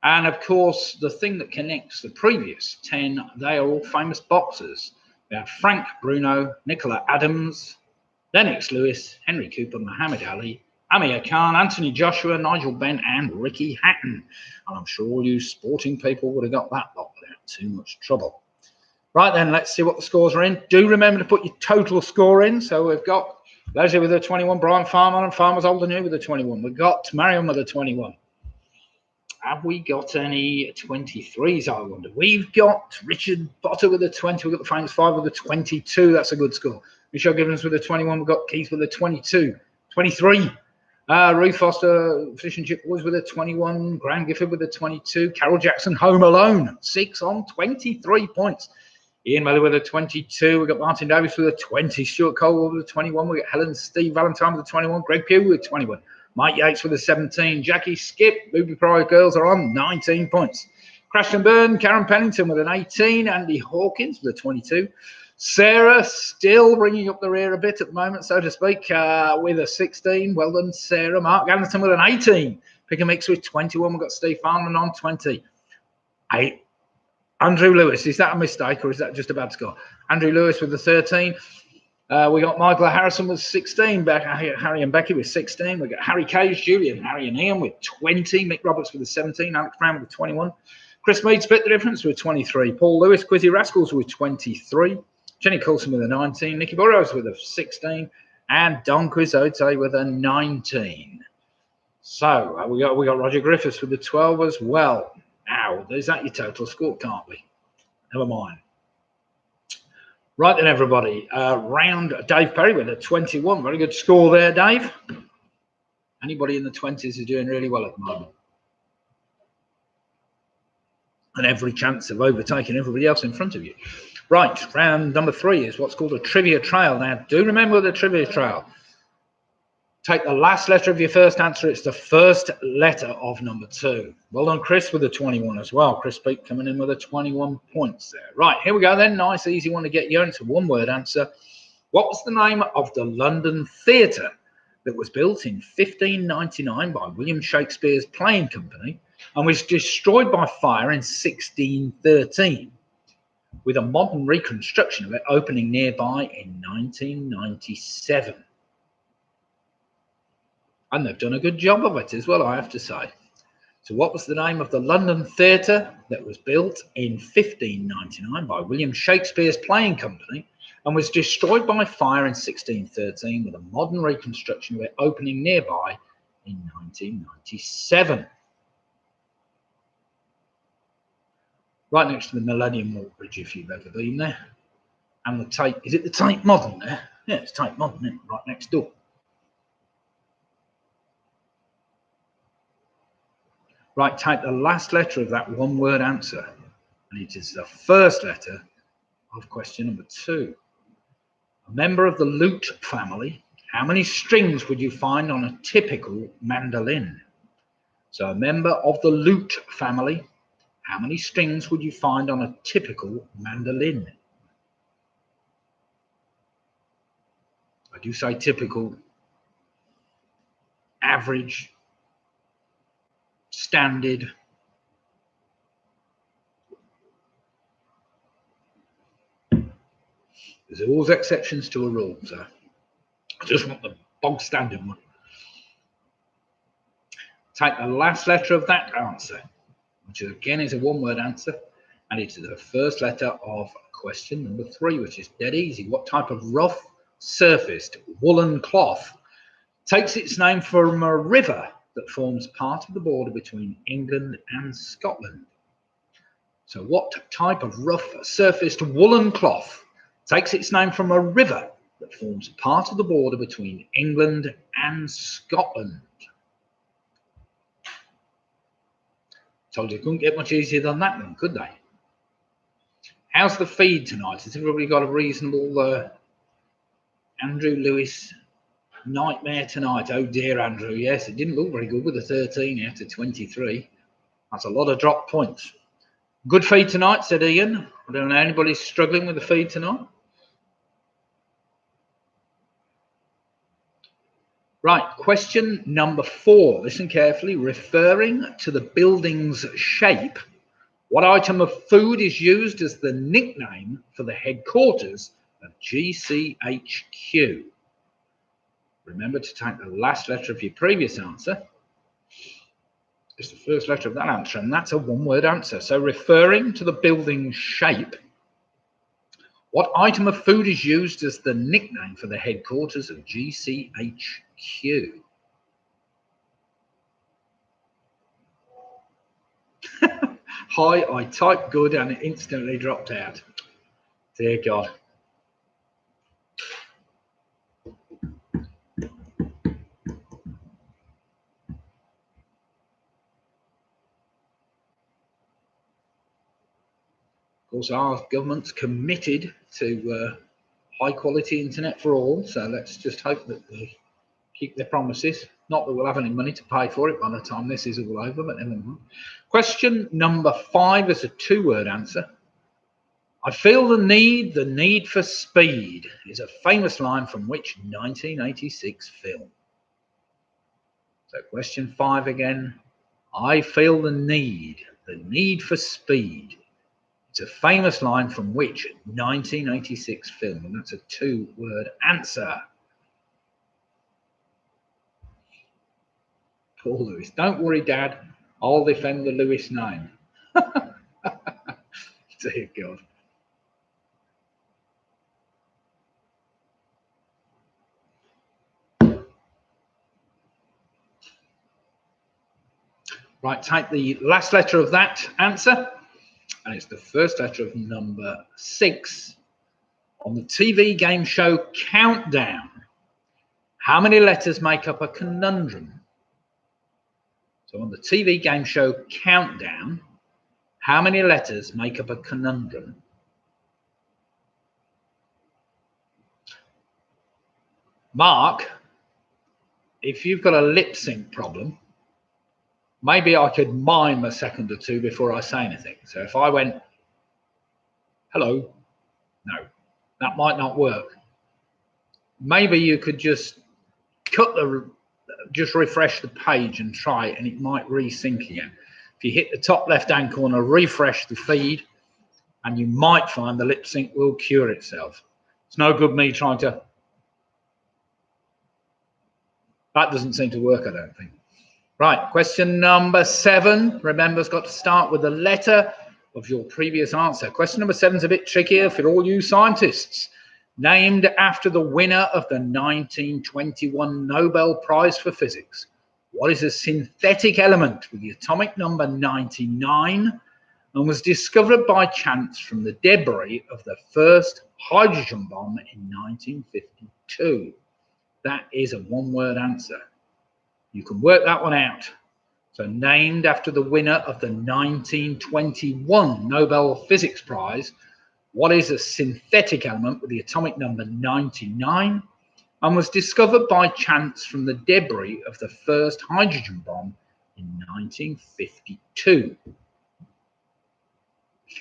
And of course, the thing that connects the previous 10, they are all famous boxers. We have Frank Bruno, Nicola Adams, Lennox Lewis, Henry Cooper, Muhammad Ali, Amir Khan, Anthony Joshua, Nigel Benn, and Ricky Hatton. And I'm sure all you sporting people would have got that lot without too much trouble. Right then, let's see what the scores are in. Do remember to put your total score in. So we've got Leslie with a 21, Brian Farmer and Farmer's Old and New with a 21. We've got Marion with a 21. Have we got any 23s, I wonder? We've got Richard Potter with a 20. We've got the famous 5 with a 22. That's a good score. Michelle Givens with a 21. We've got Keith with a 22. 23. Ruth Foster, Fish and Chip Boys with a 21. Graham Gifford with a 22. Carol Jackson, Home Alone, 6 on 23 points. Ian Miller with a 22. We've got Martin Davis with a 20. Stuart Cole with a 21. We've got Helen Steve Valentine with a 21. Greg Pugh with a 21. Mike Yates with a 17. Jackie Skip, Booby Pryor girls are on 19 points. Crashton Byrne, Karen Pennington with an 18. Andy Hawkins with a 22. Sarah still bringing up the rear a bit at the moment, so to speak, with a 16. Well done, Sarah. Mark Anderson with an 18. Pick a mix with 21. We've got Steve Farman on 20. 8. Andrew Lewis, is that a mistake or is that just a bad score? Andrew Lewis with the 13. We got Michael Harrison with 16. Harry and Becky with 16. We got Harry Cage, Julian, Harry and Ian with 20. Mick Roberts with a 17. Alex Brown with 21. Chris Mead split the difference with 23. Paul Lewis, Quizzy Rascals with 23. Jenny Coulson with a 19. Nicky Burrows with a 16. And Don Quizzote with a 19. So we got Roger Griffiths with the 12 as well. Ow, is that your total score? Can't be. Never mind. Right then, everybody. Round Dave Perry with a 21. Very good score there, Dave. Anybody in the 20s is doing really well at the moment. And every chance of overtaking everybody else in front of you. Right, round number 3 is what's called a trivia trail. Now, do remember the trivia trail. Take the last letter of your first answer. It's the first letter of number 2. Well done, Chris, with a 21 as well. Chris Peake coming in with a 21 points there. Right, here we go then. Nice, easy one to get you. It's a one-word answer. What was the name of the London theatre that was built in 1599 by William Shakespeare's playing company and was destroyed by fire in 1613, with a modern reconstruction of it opening nearby in 1997? And they've done a good job of it as well, I have to say. So what was the name of the London theatre that was built in 1599 by William Shakespeare's playing company and was destroyed by fire in 1613, with a modern reconstruction of it opening nearby in 1997? Right next to the Millennium Walk Bridge, if you've ever been there. And the Tate, is it the Tate Modern there? Yeah, it's Tate Modern, isn't it? Right next door. Right, take the last letter of that one-word answer, and it is the first letter of question number 2. A member of the lute family, how many strings would you find on a typical mandolin? So a member of the lute family, how many strings would you find on a typical mandolin? I do say typical, average, standard. There's always exceptions to a rule, so I just want the bog standard one. Take the last letter of that answer, which again is a one-word answer, and it is the first letter of question number 3, which is dead easy. What type of rough surfaced woolen cloth takes its name from a river that forms part of the border between England and Scotland? So what type of rough surfaced woolen cloth takes its name from a river that forms part of the border between England and Scotland? Told you couldn't get much easier than that then, could they? How's the feed tonight? Has everybody got a reasonable Andrew Lewis nightmare tonight? Oh dear, Andrew. Yes, it didn't look very good with a 13 out of 23. That's a lot of drop points. Good feed tonight, said Ian. I don't know anybody's struggling with the feed tonight. Right, question number 4. Listen carefully. Referring to the building's shape, what item of food is used as the nickname for the headquarters of GCHQ? Remember to take the last letter of your previous answer. It's the first letter of that answer, and that's a one-word answer. So referring to the building's shape, what item of food is used as the nickname for the headquarters of GCHQ? Hi, I typed good and it instantly dropped out. Dear God. Of course, our government's committed to high quality internet for all, so let's just hope that they keep their promises. Not that we'll have any money to pay for it by the time this is all over, but never mind. Question number 5 is a 2-word answer. I feel the need for speed is a famous line from which 1986 film? So question 5 again. I feel the need for speed. It's a famous line from which 1986 film? And that's a 2-word answer. Paul Lewis. Don't worry, Dad. I'll defend the Lewis name. Dear God. Right, take the last letter of that answer, and it's the first letter of number 6. On the TV game show Countdown, how many letters make up a conundrum? So on the TV game show Countdown, how many letters make up a conundrum? Mark, if you've got a lip sync problem, maybe I could mime a second or two before I say anything. So if I went, hello, no, that might not work. Maybe you could just just refresh the page and try it, and it might resync again. If you hit the top left-hand corner, refresh the feed, and you might find the lip sync will cure itself. It's no good me trying to. That doesn't seem to work, I don't think. Right, question number 7. Remember, it's got to start with the letter of your previous answer. Question number 7 is a bit trickier for all you scientists. Named after the winner of the 1921 Nobel Prize for Physics. What is a synthetic element with the atomic number 99 and was discovered by chance from the debris of the first hydrogen bomb in 1952? That is a one-word answer. You can work that one out. So named after the winner of the 1921 Nobel Physics Prize, what is a synthetic element with the atomic number 99 and was discovered by chance from the debris of the first hydrogen bomb in 1952?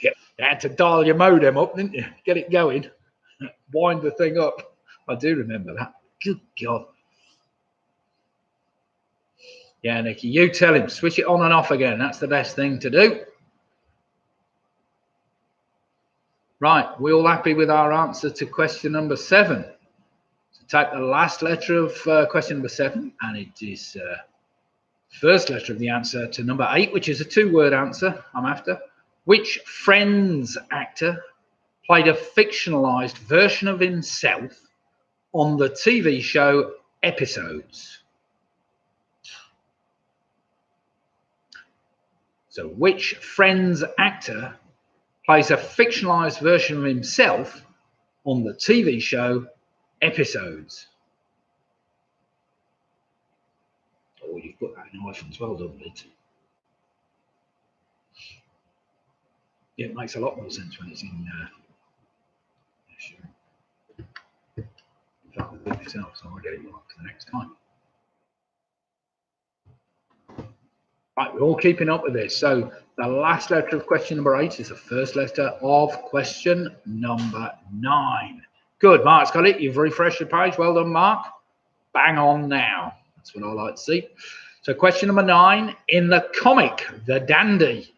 You had to dial your modem up, didn't you? Get it going. Wind the thing up. I do remember that. Good God. Yeah, Nicky, you tell him. Switch it on and off again. That's the best thing to do. Right, we all happy with our answer to question number 7? So take the last letter of question number 7, and it is first letter of the answer to number 8, which is a 2-word answer I'm after. Which Friends actor played a fictionalized version of himself on the TV show Episodes? So which Friends actor plays a fictionalized version of himself on the TV show Episodes? Oh, you've got that in hyphens. Well done, Liz. Yeah, it makes a lot more sense when it's in. In fact, I'll do this out, so I'll get it right for the next time. Right, we're all keeping up with this. So the last letter of question number 8 is the first letter of question number 9. Good, Mark's got it. You've refreshed the page. Well done, Mark. Bang on now. That's what I like to see. So question number 9. In the comic, The Dandy,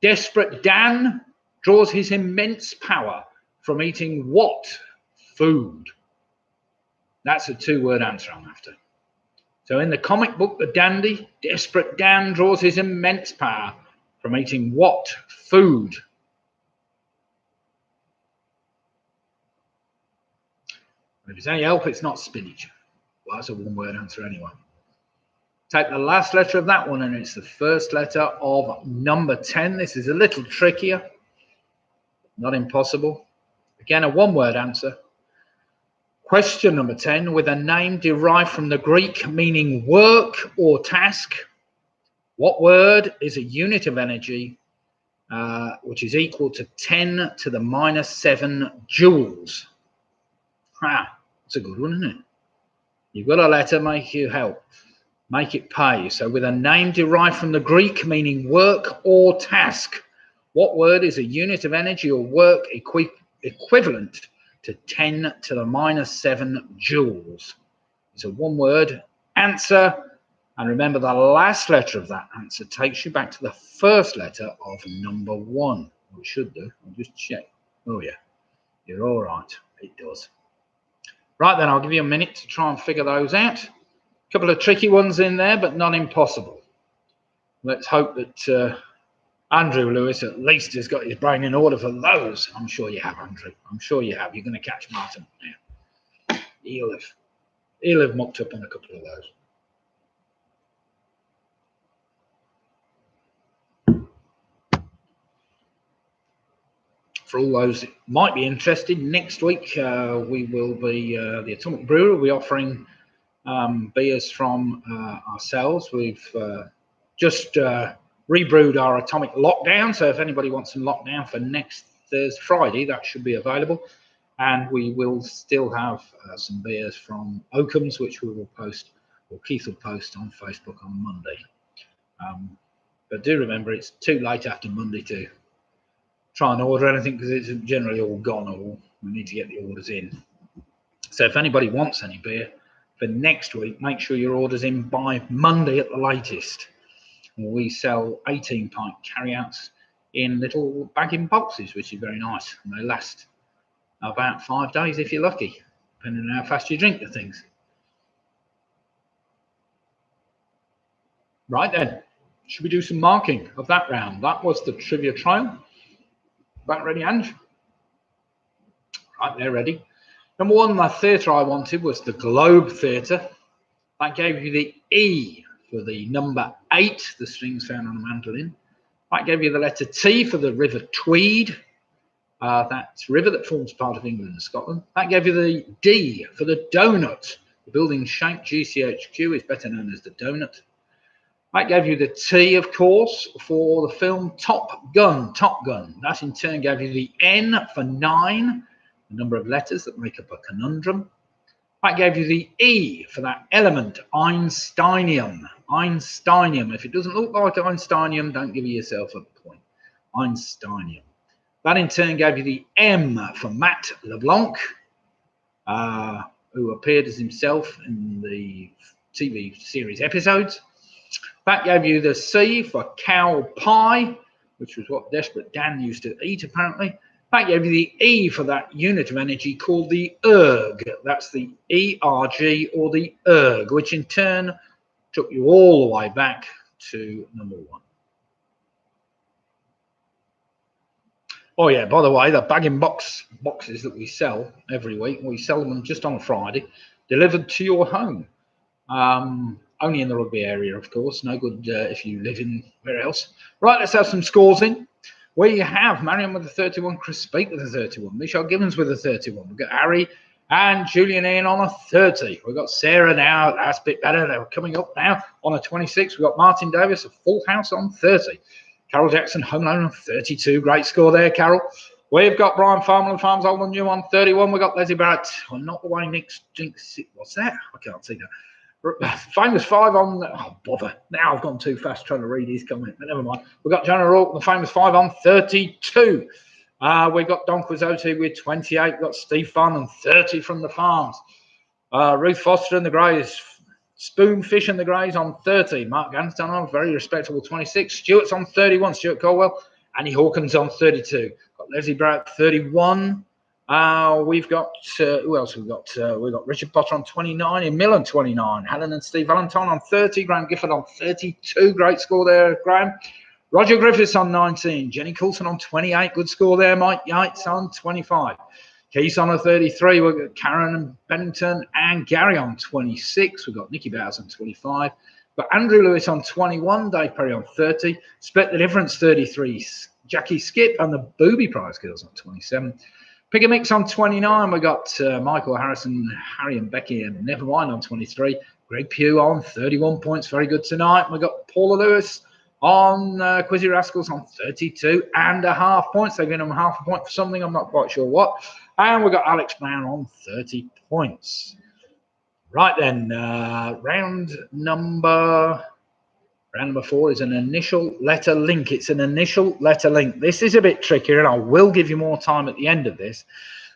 Desperate Dan draws his immense power from eating what food? That's a 2-word answer I'm after. So in the comic book, The Dandy, Desperate Dan draws his immense power from eating what food? And if it's any help, it's not spinach. Well, that's a 1-word answer anyway. Take the last letter of that one, and it's the first letter of number 10. This is a little trickier, not impossible. Again, a 1-word answer. Question number 10, with a name derived from the Greek meaning work or task, what word is a unit of energy which is equal to 10 to the minus 7 joules? That's a good one, isn't it? You've got a letter, make you help. Make it pay. So with a name derived from the Greek meaning work or task, what word is a unit of energy or work equivalent to 10 to the minus 7 joules? It's a 1-word answer. And remember, the last letter of that answer takes you back to the first letter of number 1. Well, it should do. I'll just check. Oh, yeah. You're all right. It does. Right, then I'll give you a minute to try and figure those out. A couple of tricky ones in there, but not impossible. Let's hope that Andrew Lewis at least has got his brain in order for those. I'm sure you have, Andrew. I'm sure you have. You're going to catch Martin now. He'll have mucked up on a couple of those. for all those that might be interested, next week we will be, the Atomic Brewer will be offering beers from ourselves. We've just rebrewed our Atomic Lockdown, so if anybody wants some Lockdown for next Friday, that should be available. And we will still have some beers from Oakham's, which we will post, or Keith will post on Facebook on Monday. But do remember, it's too late after Monday to try and order anything because it's generally all gone, or we need to get the orders in. So if anybody wants any beer for next week, make sure your order's in by Monday at the latest. We sell 18-pint carryouts in little bagging boxes, which is very nice, and they last about 5 days if you're lucky, depending on how fast you drink the things. Right then, should we do some marking of that round? That was the trivia trial. Back ready, Ange? Right, they're ready. Number one, the theatre I wanted was the Globe Theatre. That gave you the E for the number 8, the strings found on a mandolin. That gave you the letter T for the River Tweed. That's river that forms part of England and Scotland. That gave you the D for the donut. The building shape, GCHQ, is better known as the donut. That gave you the T, of course, for the film Top Gun. Top Gun. That in turn gave you the N for 9, the number of letters that make up a conundrum. That gave you the E for that element, Einsteinium. Einsteinium. If it doesn't look like Einsteinium, don't give yourself a point. Einsteinium. That in turn gave you the M for Matt LeBlanc, who appeared as himself in the TV series episodes. That gave you the C for cow pie, which was what Desperate Dan used to eat, apparently. That gave you the E for that unit of energy called the erg. That's the ERG, or the erg, which in turn took you all the way back to number 1. Oh yeah, by the way, the bagging boxes that we sell every week, we sell them just on a Friday, delivered to your home. Only in the rugby area, of course. No good if you live anywhere else. Right, let's have some scores in. We have Marion with a 31, Chris Speak with a 31, Michelle Gibbons with a 31. We've got Harry and Julian Ian on a 30. We've got Sarah now, that's a bit better. They're coming up now on a 26. We've got Martin Davis, a full house on 30. Carol Jackson, home loan on 32. Great score there, Carol. We've got Brian Farmer Farms Old and New on 31. We've got Leslie Barrett. Well, not the way Nick's jinx. What's that? I can't see that. Famous 5 on, oh bother, now I've gone too fast trying to read his comment, but never mind. We've got Jonah Rourke, the famous 5 on 32. We've got Don Quizzotti with 28. We've got Steve Farn and 30 from the Farms. Ruth Foster and the Greys, Spoonfish and the Greys on 30. Mark Ganston on very respectable 26. Stewart's on 31, Stuart Colwell. Annie Hawkins on 32. Got Leslie Barrett 31. We've got who else we've got? We've got Richard Potter on 29, Emil on 29, Helen and Steve Valentine on 30, Graham Gifford on 32, great score there, Graham. Roger Griffiths on 19, Jenny Coulson on 28, good score there, Mike Yates on 25. Keith on a 33, we've got Karen and Bennington and Gary on 26, we've got Nicky Bowers on 25, we've got Andrew Lewis on 21, Dave Perry on 30, Split the Difference 33, Jackie Skip and the Booby Prize Girls on 27. Pick a Mix on 29. We got Michael Harrison, Harry and Becky and Nevermind on 23. Greg Pugh on 31 points. Very good tonight. We got Paula Lewis on Quizzy Rascals on 32.5 points. They've given them half a point for something. I'm not quite sure what. And we got Alex Brown on 30 points. Right then, round number 4 is an initial letter link. It's an initial letter link. This is a bit trickier, and I will give you more time at the end of this.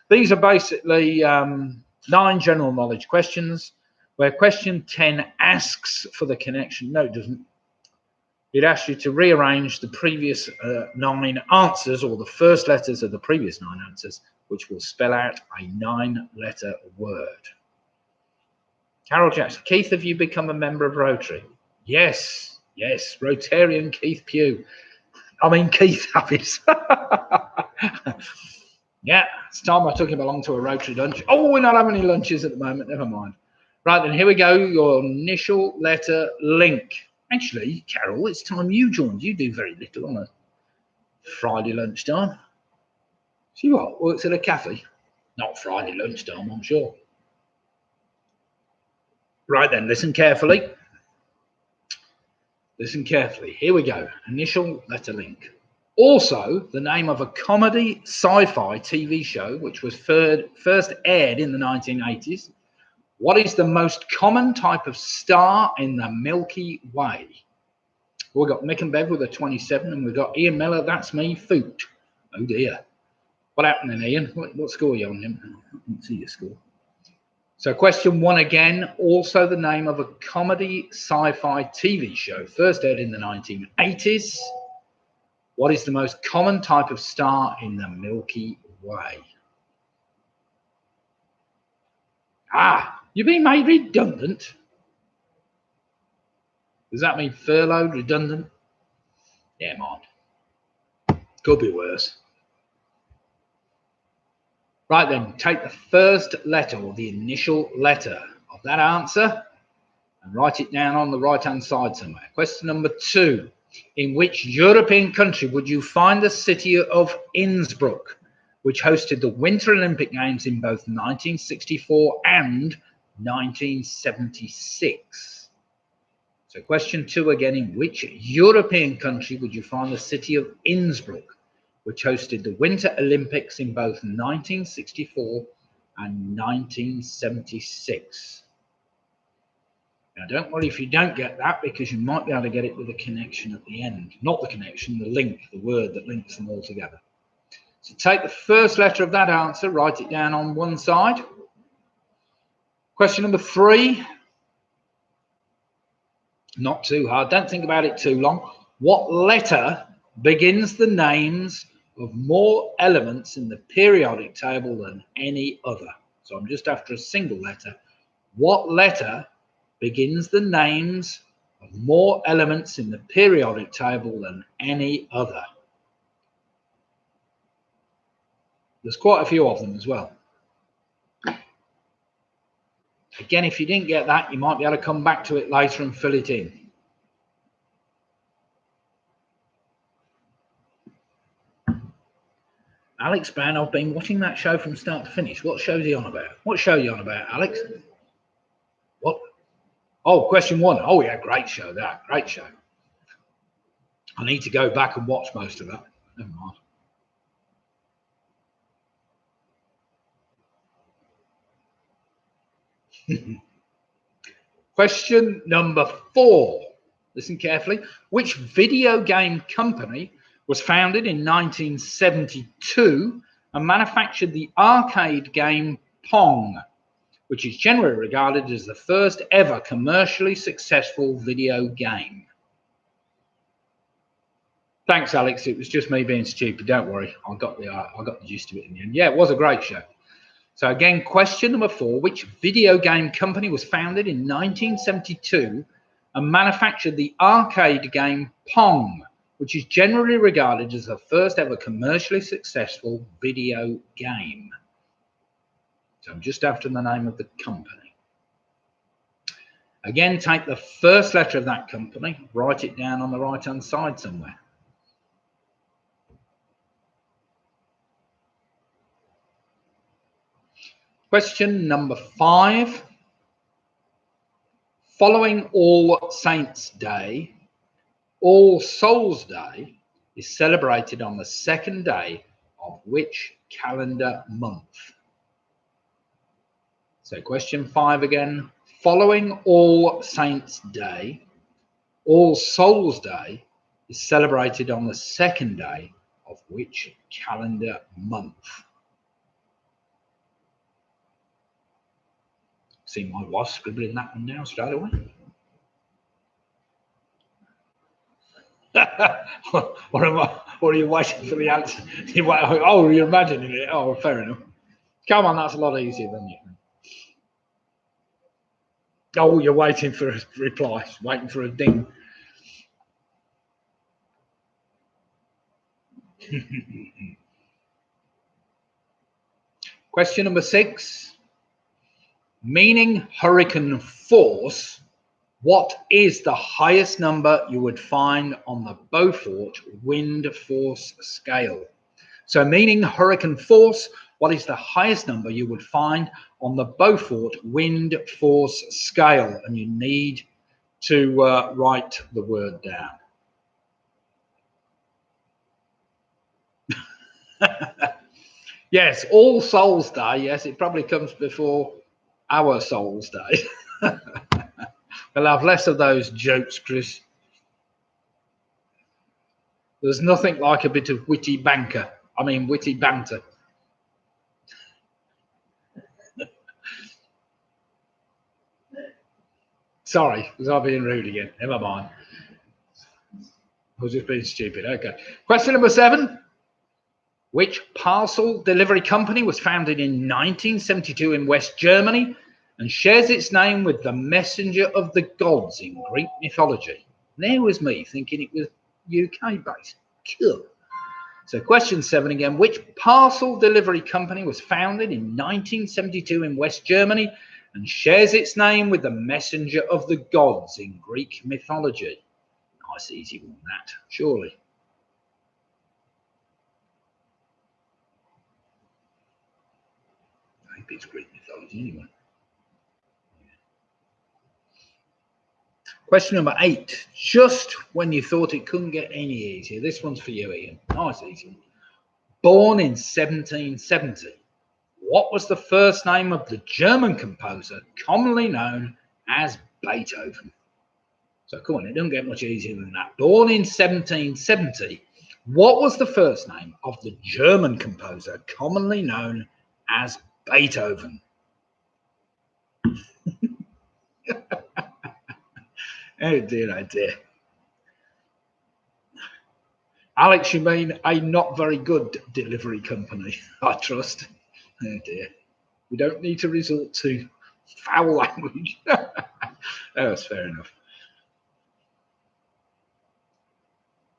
These are basically 9 general knowledge questions, where question 10 asks for the connection. No, it doesn't. It asks you to rearrange the previous 9 answers, or the first letters of the previous 9 answers, which will spell out a 9-letter word. Carol Jackson. Keith, have you become a member of Rotary? Yes. Yes, Rotarian Keith Pugh. I mean, Keith Happis. Yeah, it's time I took him along to a Rotary lunch. Oh, we're not having any lunches at the moment. Never mind. Right, then here we go. Your initial letter link. Actually, Carol, it's time you joined. You do very little on a Friday lunchtime. She what? Works at a cafe? Not Friday lunchtime, I'm sure. Right then, listen carefully. Listen carefully. Here we go. Initial letter link. Also, the name of a comedy sci-fi TV show which was first aired in the 1980s. What is the most common type of star in the Milky Way? We've got Mick and Bev with a 27, and we've got Ian Miller, that's me, Foot. Oh dear. What happened then, Ian? What score are you on him? I didn't see your score. So question 1 again, also the name of a comedy sci-fi TV show, first aired in the 1980s. What is the most common type of star in the Milky Way? Ah, you've been made redundant. Does that mean furloughed, redundant? Yeah, mind. Could be worse. Right then, take the first letter or the initial letter of that answer and write it down on the right-hand side somewhere. Question number 2. In which European country would you find the city of Innsbruck, which hosted the Winter Olympic Games in both 1964 and 1976? So question 2 again, in which European country would you find the city of Innsbruck, which hosted the Winter Olympics in both 1964 and 1976? Now, don't worry if you don't get that, because you might be able to get it with a connection at the end. Not the connection, the link, the word that links them all together. So take the first letter of that answer, write it down on one side. Question number 3. Not too hard. Don't think about it too long. What letter begins the names of more elements in the periodic table than any other? So I'm just after a single letter. What letter begins the names of more elements in the periodic table than any other? There's quite a few of them as well. Again, if you didn't get that, you might be able to come back to it later and fill it in. Alex Brown, I've been watching that show from start to finish. What show's he on about? What show are you on about, Alex? What? Oh, question 1. Oh, yeah, great show, that. Great show. I need to go back and watch most of that. Never mind. Question number 4. Listen carefully. Which video game company was founded in 1972 and manufactured the arcade game Pong, which is generally regarded as the first ever commercially successful video game? Thanks, Alex. It was just me being stupid. Don't worry. I got the gist of it in the end. Yeah, it was a great show. So again, question number 4. Which video game company was founded in 1972 and manufactured the arcade game Pong, which is generally regarded as the first ever commercially successful video game? So I'm just after the name of the company. Again, take the first letter of that company, write it down on the right-hand side somewhere. Question number 5. Following All Saints' Day, All Souls' Day is celebrated on the second day of which calendar month? So question 5 again. Following All Saints' Day, All Souls' Day is celebrated on the second day of which calendar month? See my wife scribbling that one down straight away. What are you waiting for the answer? Oh, you're imagining it. Oh, fair enough. Come on, that's a lot easier than you. Oh, you're waiting for a reply, waiting for a ding. Question number 6. Meaning hurricane force, what is the highest number you would find on the Beaufort wind force scale? So meaning hurricane force, what is the highest number you would find on the Beaufort wind force scale? And you need to write the word down. Yes, All Souls Day. Yes, it probably comes before Our Souls Day. We'll have less of those jokes, Chris. There's nothing like a bit of witty banter. Sorry, was I being rude again? Never mind. I was just being stupid. Okay. Question number 7. Which parcel delivery company was founded in 1972 in West Germany and shares its name with the messenger of the gods in Greek mythology? And there was me thinking it was UK based. Cool. So question 7 again. Which parcel delivery company was founded in 1972 in West Germany and shares its name with the messenger of the gods in Greek mythology? Nice easy one, that, surely. Maybe it's Greek mythology anyway. Question number 8. Just when you thought it couldn't get any easier, this one's for you, Ian. Nice easy one. Born in 1770, what was the first name of the German composer commonly known as Beethoven? So come on, it doesn't get much easier than that. Born in 1770, what was the first name of the German composer commonly known as Beethoven? Oh dear, oh dear. Alex, you mean a not very good delivery company, I trust. Oh dear. We don't need to resort to foul language. That's fair enough.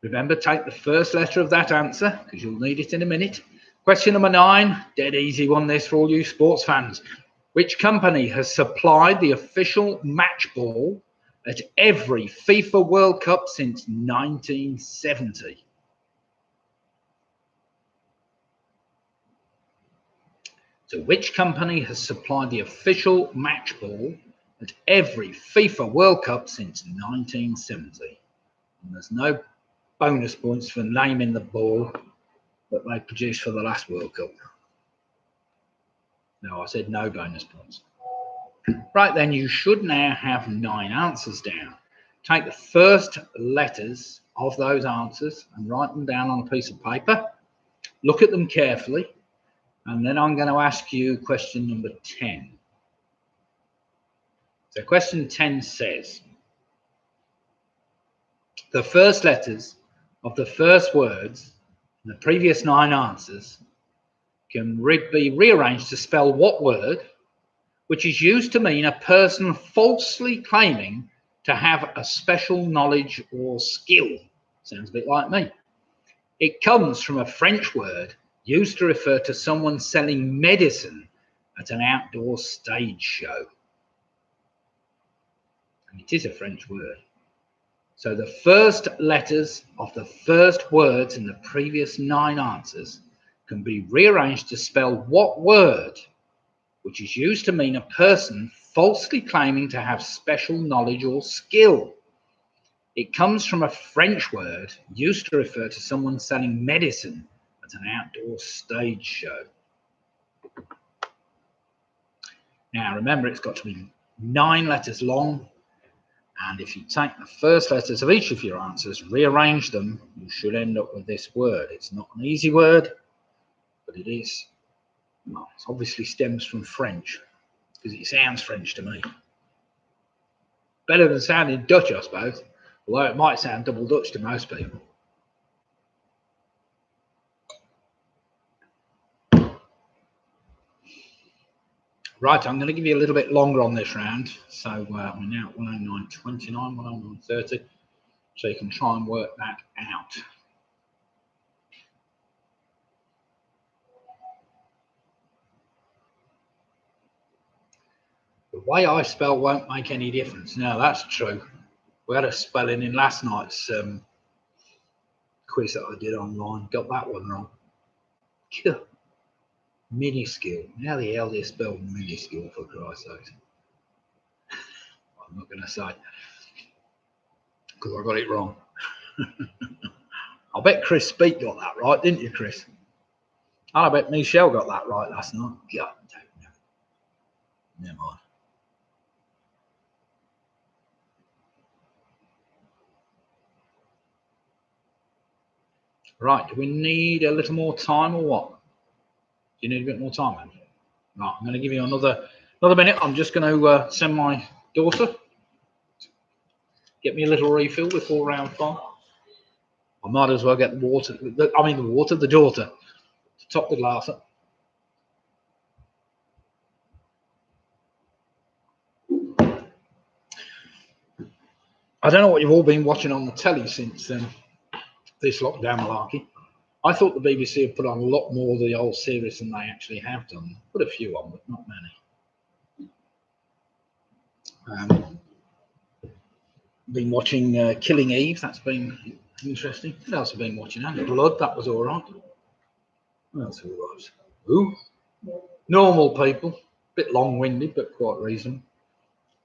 Remember, take the first letter of that answer because you'll need it in a minute. Question number 9, dead easy one this for all you sports fans. Which company has supplied the official match ball at every FIFA World Cup since 1970? So which company has supplied the official match ball at every FIFA World Cup since 1970? And there's no bonus points for naming the ball that they produced for the last World Cup. No, I said no bonus points. Right then, you should now have 9 answers down. Take the first letters of those answers and write them down on a piece of paper. Look at them carefully. And then I'm going to ask you question number 10. So question 10 says, the first letters of the first words in the previous 9 answers can be rearranged to spell what word, which is used to mean a person falsely claiming to have a special knowledge or skill. Sounds a bit like me. It comes from a French word used to refer to someone selling medicine at an outdoor stage show. And it is a French word. So the first letters of the first words in the previous 9 answers can be rearranged to spell what word, which is used to mean a person falsely claiming to have special knowledge or skill. It comes from a French word used to refer to someone selling medicine at an outdoor stage show. Now remember, it's got to be 9 letters long, and if you take the first letters of each of your answers, rearrange them, you should end up with this word. It's not an easy word, but it is. Well, it obviously stems from French because it sounds French to me. Better than sounding Dutch, I suppose, although it might sound double Dutch to most people. Right, I'm going to give you a little bit longer on this round. So we're now at 109.29, 109.30. So you can try and work that out. The way I spell won't make any difference. No, that's true. We had a spelling in last night's quiz that I did online. Got that one wrong. Minuscule. How the hell do you spell minuscule, for Christ's sake? I'm not going to say, because I got it wrong. I bet Chris Speak got that right, didn't you, Chris? And I bet Michelle got that right last night. God, never mind. Right, do we need a little more time or what? Do you need a bit more time, man? Right, I'm going to give you another minute. I'm just going to send my daughter. Get me a little refill before round 5. I might as well get the daughter, to top the glass up. I don't know what you've all been watching on the telly since this lockdown malarkey. I thought the BBC had put on a lot more of the old series than they actually have done. Put a few on, but not many. Been watching Killing Eve. That's been interesting. What else have I been watching? Blood. That was all right. What else have we watched? Who? Normal People. Bit long-winded, but quite reasonable.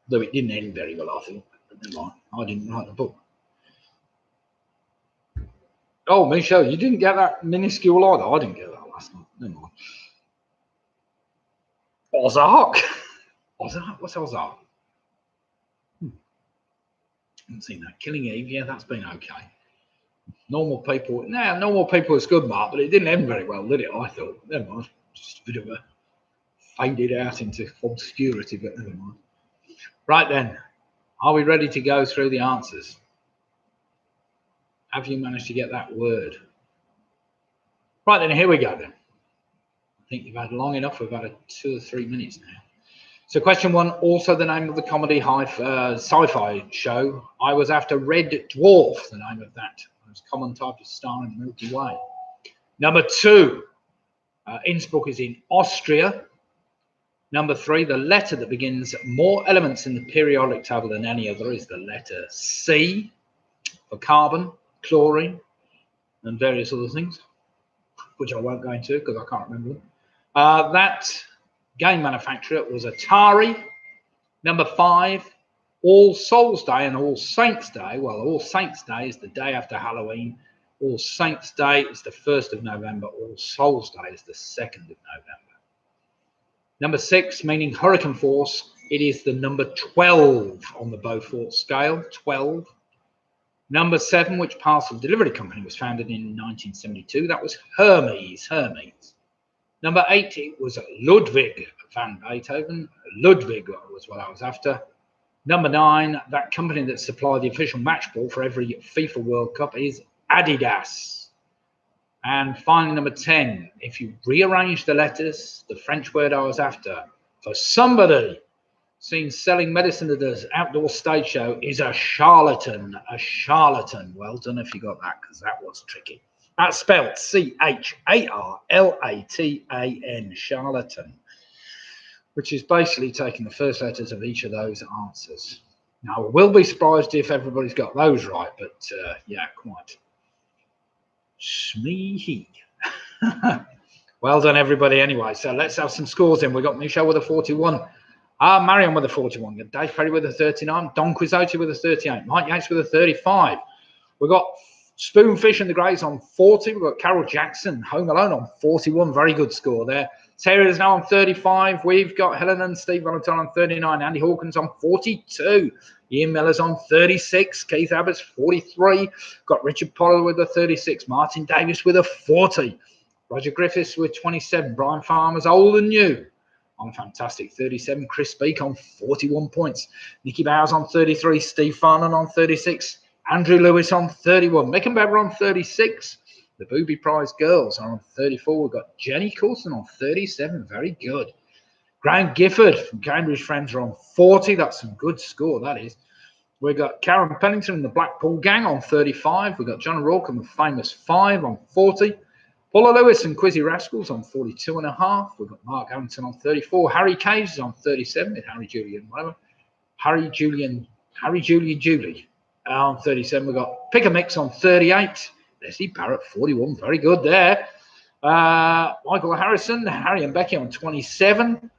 Though it didn't end very well, I think. But never mind. I didn't write the book. Oh, Michelle, you didn't get that minuscule either. I didn't get that last night. Never mind. Ozark. Ozark? What's Ozark? I haven't seen that. Killing Eve, yeah, that's been okay. Normal People, Normal People was good, Mark, but it didn't end very well, did it? I thought. Never mind. Just a bit of a faded out into obscurity, but never mind. Right then, are we ready to go through the answers? Have you managed to get that word? Right then, here we go then. I think you've had long enough. We've had 2 or 3 minutes now. So question 1, also the name of the comedy sci-fi show. I Was After Red Dwarf, the name of that most common type of star in the Milky Way. Number 2, Innsbruck is in Austria. Number 3, the letter that begins more elements in the periodic table than any other is the letter C for carbon, chlorine, and various other things, which I won't go into because I can't remember them. That game manufacturer was Atari. Number 5, All Souls Day and All Saints Day. Well, All Saints Day is the day after Halloween. All Saints Day is the 1st of November. All Souls Day is the 2nd of November. Number 6, meaning hurricane force. It is the number 12 on the Beaufort scale, 12. Number 7, which parcel delivery company was founded in 1972? That was Hermes. Number 8, it was Ludwig van Beethoven. Ludwig was what I was after. Number 9, that company that supplied the official match ball for every FIFA World Cup is Adidas. And finally, number 10, if you rearrange the letters, the French word I was after, for somebody seen selling medicine at an outdoor stage show is a charlatan. A charlatan. Well done if you got that, because that was tricky. That's spelled C-H-A-R-L-A-T-A-N, charlatan, which is basically taking the first letters of each of those answers. Now, I will be surprised if everybody's got those right, but yeah, quite. Smeehy. Well done, everybody, anyway. So let's have some scores in. We've got Michelle with a 41. Marion with a 41. Dave Perry with a 39. Don Quixote with a 38. Mike Yates with a 35. We've got Spoonfish and the Greys on 40. We've got Carol Jackson, Home Alone on 41. Very good score there. Sarah is now on 35. We've got Helen and Steve Valentine on 39. Andy Hawkins on 42. Ian Miller's on 36. Keith Abbott's 43. Got Richard Pollard with a 36. Martin Davis with a 40. Roger Griffiths with 27. Brian Farmer's Old and New on fantastic 37. Chris Speak on 41 points. Nicky Bowers on 33. Steve Farnan on 36. Andrew Lewis on 31. Mick and Bever on 36. The Booby Prize Girls are on 34. We've got Jenny Coulson on 37. Very good. Graham Gifford from Cambridge Friends are on 40. That's some good score, that is. We've got Karen Pennington and the Blackpool Gang on 35. We've got John O'Rourke and the Famous Five on 40. Paula Lewis and Quizzy Rascals on 42.5. We've got Mark Hamilton on 34. Harry Cage is on 37 with Harry Julian, whatever. Harry Julie on 37. We've got Pick a Mix on 38. Leslie Barrett, 41. Very good there. Michael Harrison, Harry and Becky on 27.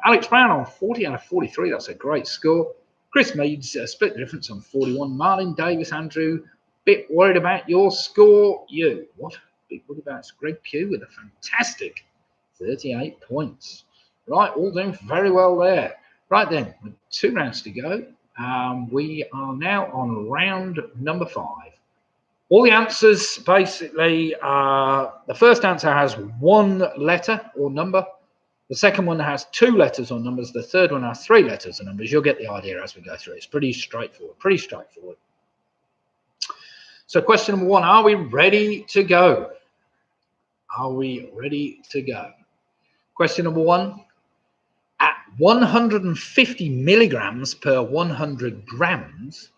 Alex Brown on 40 out of 43. That's a great score. Chris Meads, split difference on 41. Marlin Davis, Andrew, bit worried about your score. You, what? Bit worried about Greg Pugh with a fantastic 38 points. Right, all doing very well there. Right then, with 2 rounds to go, we are now on round number 5. All the answers, basically, the first answer has 1 letter or number. The second one has 2 letters or numbers. The third one has 3 letters or numbers. You'll get the idea as we go through. It's pretty straightforward, So question number 1, are we ready to go? Are we ready to go? Question number 1, at 150 milligrams per 100 grams,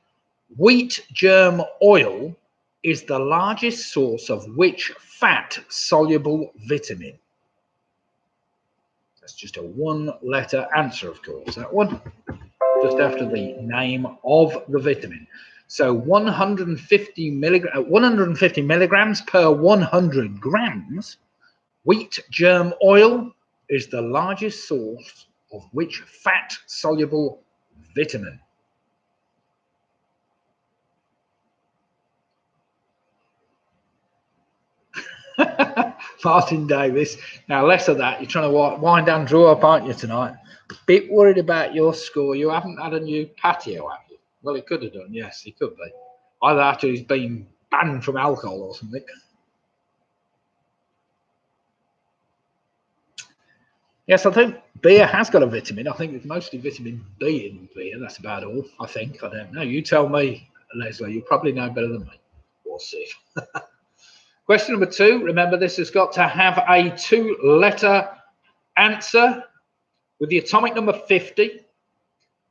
wheat germ oil is the largest source of which fat-soluble vitamin? That's just a 1-letter answer, of course, that one, just after the name of the vitamin. So 150 milligrams per 100 grams, wheat germ oil is the largest source of which fat-soluble vitamin? Martin Davis. Now, less of that. You're trying to wind Andrew up, aren't you, tonight? Bit worried about your score. You haven't had a new patio, have you? Well, he could have done. Yes, he could be. Either after he's been banned from alcohol or something. Yes, I think beer has got a vitamin. I think it's mostly vitamin B in beer. That's about all, I think. I don't know. You tell me, Leslie. You probably know better than me. We'll see. Question number 2. Remember, this has got to have a 2-letter answer with the atomic number 50.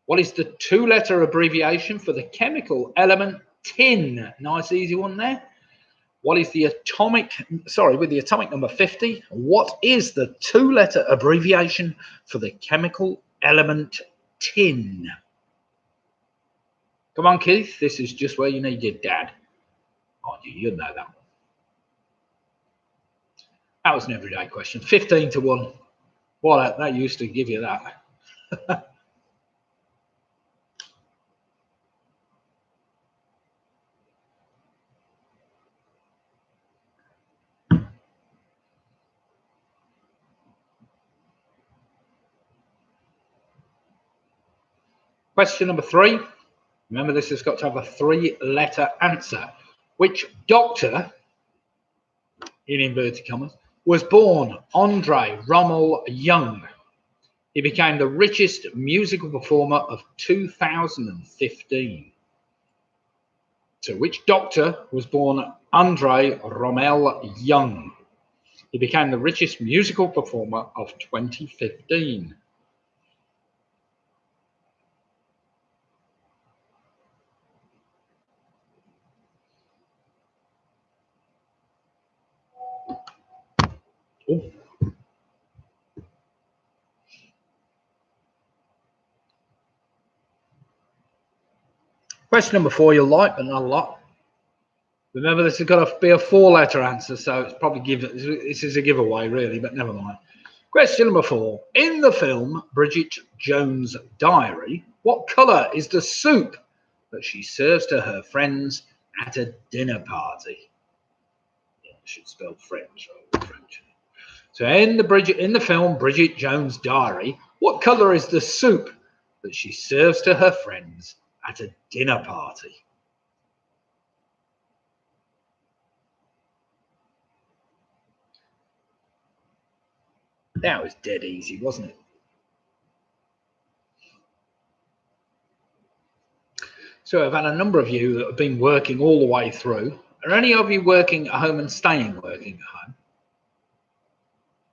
What is the 2-letter abbreviation for the chemical element tin? Nice, easy one there. What is the atomic, with the atomic number 50, what is the 2-letter abbreviation for the chemical element tin? Come on, Keith. This is just where you need your dad. Oh, you'd know that one. That was an everyday question. 15 to 1. Well, that used to give you that. Question number 3. Remember, this has got to have a 3-letter answer. Which doctor, in inverted commas, was born Andre Rommel Young? He became the richest musical performer of 2015. So which doctor was born Andre Rommel Young? He became the richest musical performer of 2015. Oh. Question number 4, you'll like, but not a lot. Remember, this has got to be a 4-letter answer, so it's probably this is a giveaway, really, but never mind. Question number 4. In the film Bridget Jones' Diary, what colour is the soup that she serves to her friends at a dinner party? Yeah, I should spell French. So in the film Bridget Jones' Diary, what colour is the soup that she serves to her friends at a dinner party? That was dead easy, wasn't it? So I've had a number of you that have been working all the way through. Are any of you working at home and staying working at home?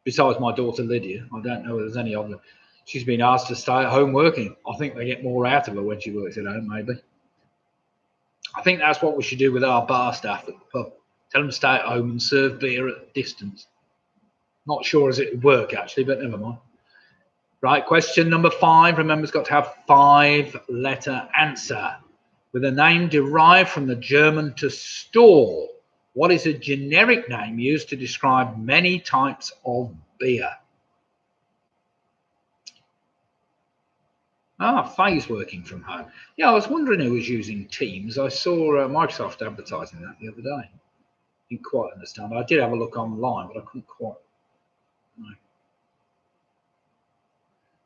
Besides my daughter Lydia, I don't know if there's any of them. She's been asked to stay at home working. I think they get more out of her when she works at home, maybe. I think that's what we should do with our bar staff at the pub. Tell them to stay at home and serve beer at a distance. Not sure as it would work, actually, but never mind. Right, question number 5. Remember, it's got to have 5-letter answer with a name derived from the German to store. What is a generic name used to describe many types of beer? Faye's working from home. Yeah, I was wondering who was using Teams. I saw Microsoft advertising that the other day. Didn't quite understand. I did have a look online, but I couldn't quite. No.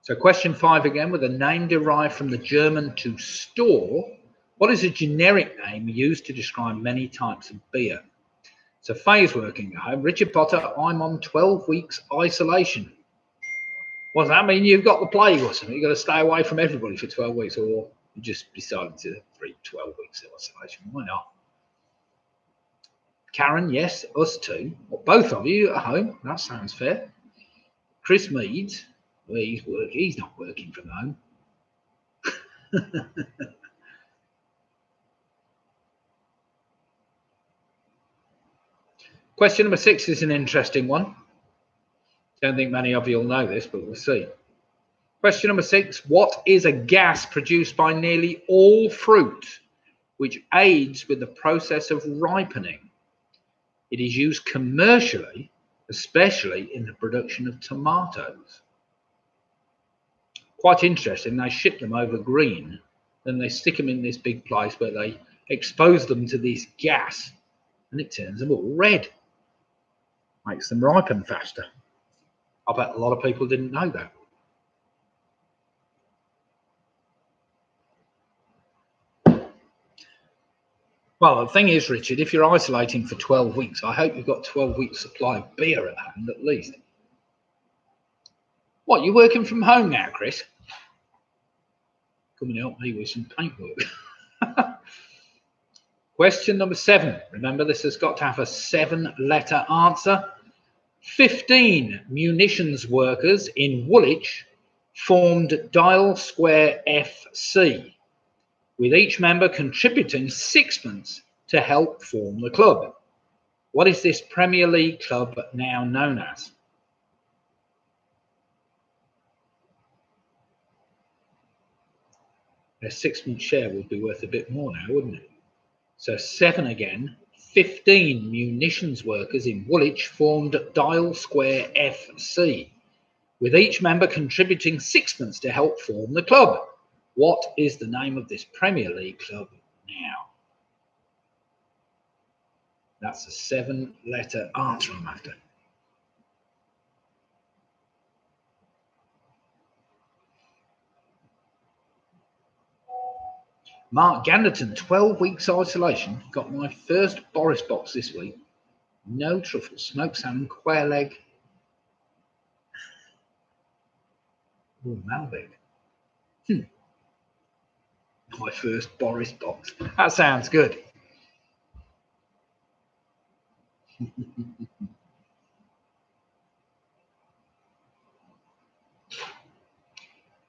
So question 5 again, with a name derived from the German to store. What is a generic name used to describe many types of beer? So Faye's working at home. Richard Potter, I'm on 12 weeks isolation. What does that mean? You've got the plague or something? You've got to stay away from everybody for 12 weeks, or you just decided to read 12 weeks of isolation? Why not? Karen, yes, us too. Well, both of you at home. That sounds fair. Chris Meads, well, he's not working from home. Question number 6 is an interesting one. Don't think many of you will know this, but we'll see. Question number 6. What is a gas produced by nearly all fruit which aids with the process of ripening? It is used commercially, especially in the production of tomatoes. Quite interesting. They ship them over green, then they stick them in this big place where they expose them to this gas, and it turns them all red. Makes them ripen faster. I bet a lot of people didn't know that. Well, the thing is, Richard, if you're isolating for 12 weeks, I hope you've got 12 weeks supply of beer at hand at least. What, you're working from home now, Chris? Come and help me with some paintwork. Question number 7. Remember, this has got to have a 7-letter answer. 15 munitions workers in Woolwich formed Dial Square FC, with each member contributing sixpence to help form the club. What is this Premier League club now known as? Their sixpence share would be worth a bit more now, wouldn't it? So 7 again. 15 munitions workers in Woolwich formed Dial Square FC, with each member contributing sixpence to help form the club. What is the name of this Premier League club now? That's a 7-letter answer I'm after. Mark Ganderton, 12 weeks isolation. Got my first Boris box this week. No truffle, smoked salmon, quail egg. Oh, Malbec. My first Boris box. That sounds good.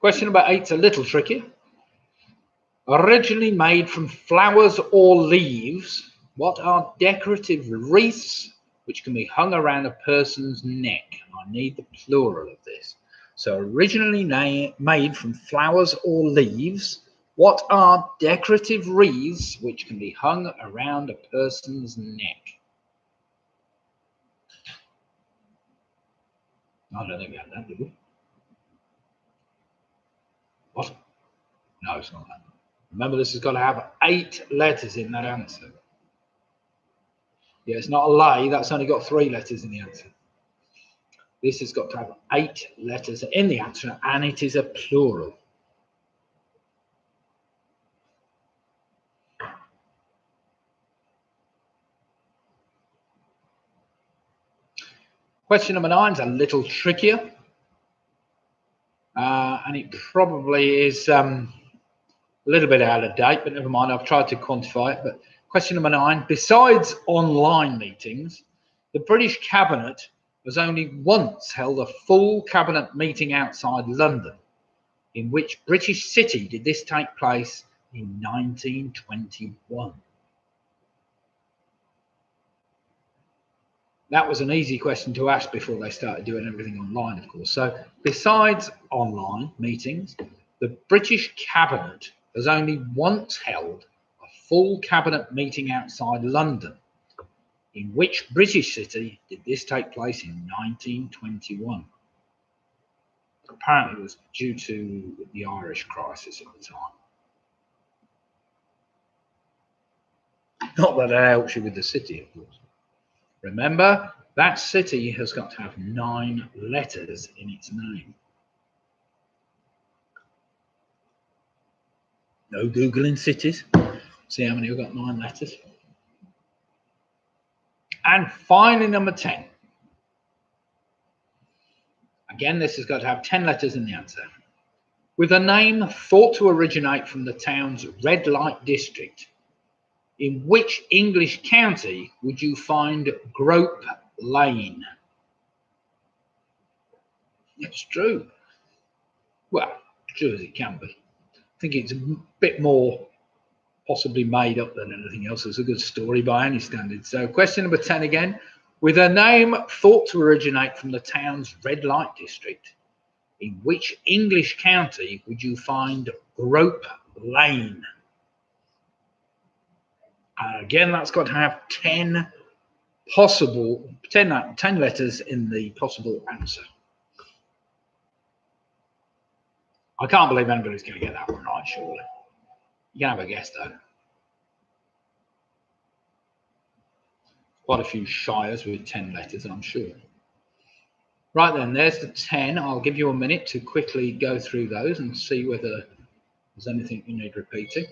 Question number 8's a little tricky. Originally made from flowers or leaves, what are decorative wreaths which can be hung around a person's neck? I need the plural of this. So originally made from flowers or leaves, what are decorative wreaths which can be hung around a person's neck? I don't think we had that, did we? What? No, it's not that. Remember, this has got to have 8 letters in that answer. Yeah, it's not a lay, that's only got 3 letters in the answer. This has got to have 8 letters in the answer, and it is a plural. Question number 9 is a little trickier. And it probably is a little bit out of date, but never mind, I've tried to quantify it. But question number 9, besides online meetings, the British Cabinet has only once held a full Cabinet meeting outside London. In which British city did this take place in 1921? That was an easy question to ask before they started doing everything online, of course. So besides online meetings, the British Cabinet has only once held a full Cabinet meeting outside London. In which British city did this take place in 1921? Apparently it was due to the Irish crisis at the time. Not that it helps you with the city, of course. Remember, that city has got to have 9 letters in its name. No Googling cities. See how many have got 9 letters. And finally, number 10. Again, this has got to have 10 letters in the answer. With a name thought to originate from the town's red light district, in which English county would you find Grope Lane? It's true. Well, true as it can be. I think it's a bit more possibly made up than anything else. It's a good story by any standard. So question number 10 again. With a name thought to originate from the town's red light district, in which English county would you find Grope Lane? Again, that's got to have 10 letters in the possible answer. I can't believe anybody's going to get that one right, surely. You can have a guess, though. Quite a few shires with 10 letters, I'm sure. Right then, there's the 10. I'll give you a minute to quickly go through those and see whether there's anything you need repeating.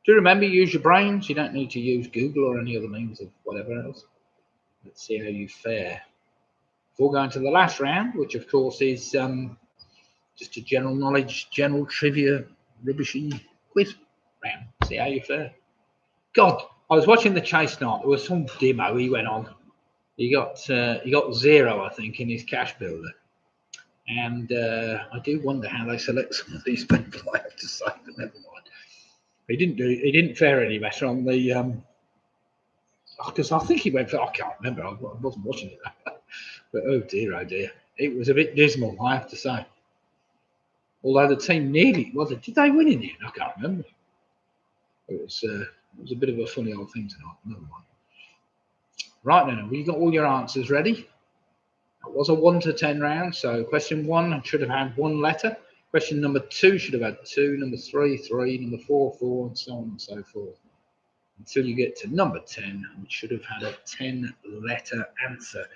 Do remember, use your brains. You don't need to use Google or any other means of whatever else. Let's see how you fare. Before going to the last round, which of course is just a general knowledge, general trivia, rubbishy quiz round. See how you fare. God, I was watching the chase tonight. There was some demo he went on. He got 0, I think, in his cash builder. And I do wonder how they select some of these people, I have to say, but never mind. He didn't fare any better on the because I think he went for, I can't remember, I wasn't watching it. But oh dear, it was a bit dismal, I have to say. Although the team nearly, did they win in the end? I can't remember. It was a bit of a funny old thing tonight. Never mind. Right then, have you got all your answers ready? It was a 1 to 10 round, so question 1 should have had 1 letter. Question number 2 should have had 2, number 3, 3, number 4, 4, and so on and so forth. Until you get to number 10, which should have had a 10-letter answer.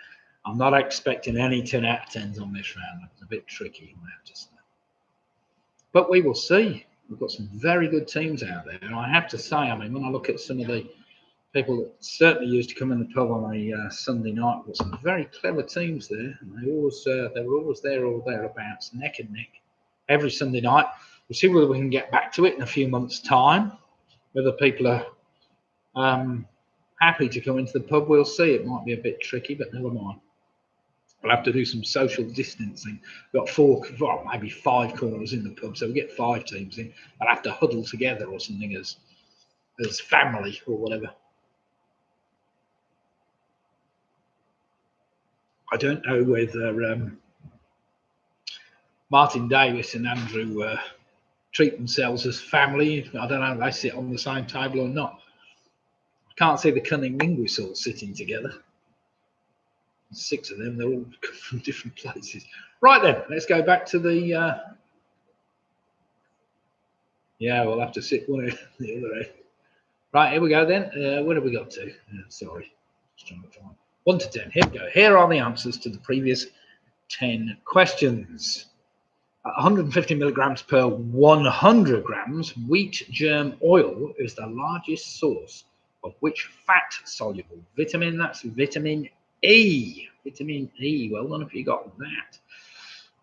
I'm not expecting any 10 out of 10s on this round. It's a bit tricky, I have to say. But we will see. We've got some very good teams out there. And I have to say, I mean, when I look at some of the people that certainly used to come in the pub on a Sunday night, we've got some very clever teams there. And they were always there or thereabouts, neck and neck, every Sunday night. We'll see whether we can get back to it in a few months' time. Whether people are happy to come into the pub, we'll see. It might be a bit tricky, but never mind. We'll have to do some social distancing. We've got maybe 5 corners in the pub, so we get 5 teams in. They'll have to huddle together or something as family or whatever. I don't know whether Martin Davis and Andrew treat themselves as family. I don't know if they sit on the same table or not. I can't see the cunning linguists all sitting together. 6 of them, they're all from different places. Right then, let's go back to the... yeah, we'll have to sit one at the other end. Right, here we go then. What have we got to? Sorry, just trying to find 1 to 10. Here we go. Here are the answers to the previous 10 questions. 150 milligrams per 100 grams, wheat germ oil is the largest source of which fat-soluble vitamin? That's vitamin E. Vitamin E. Well done if you got that.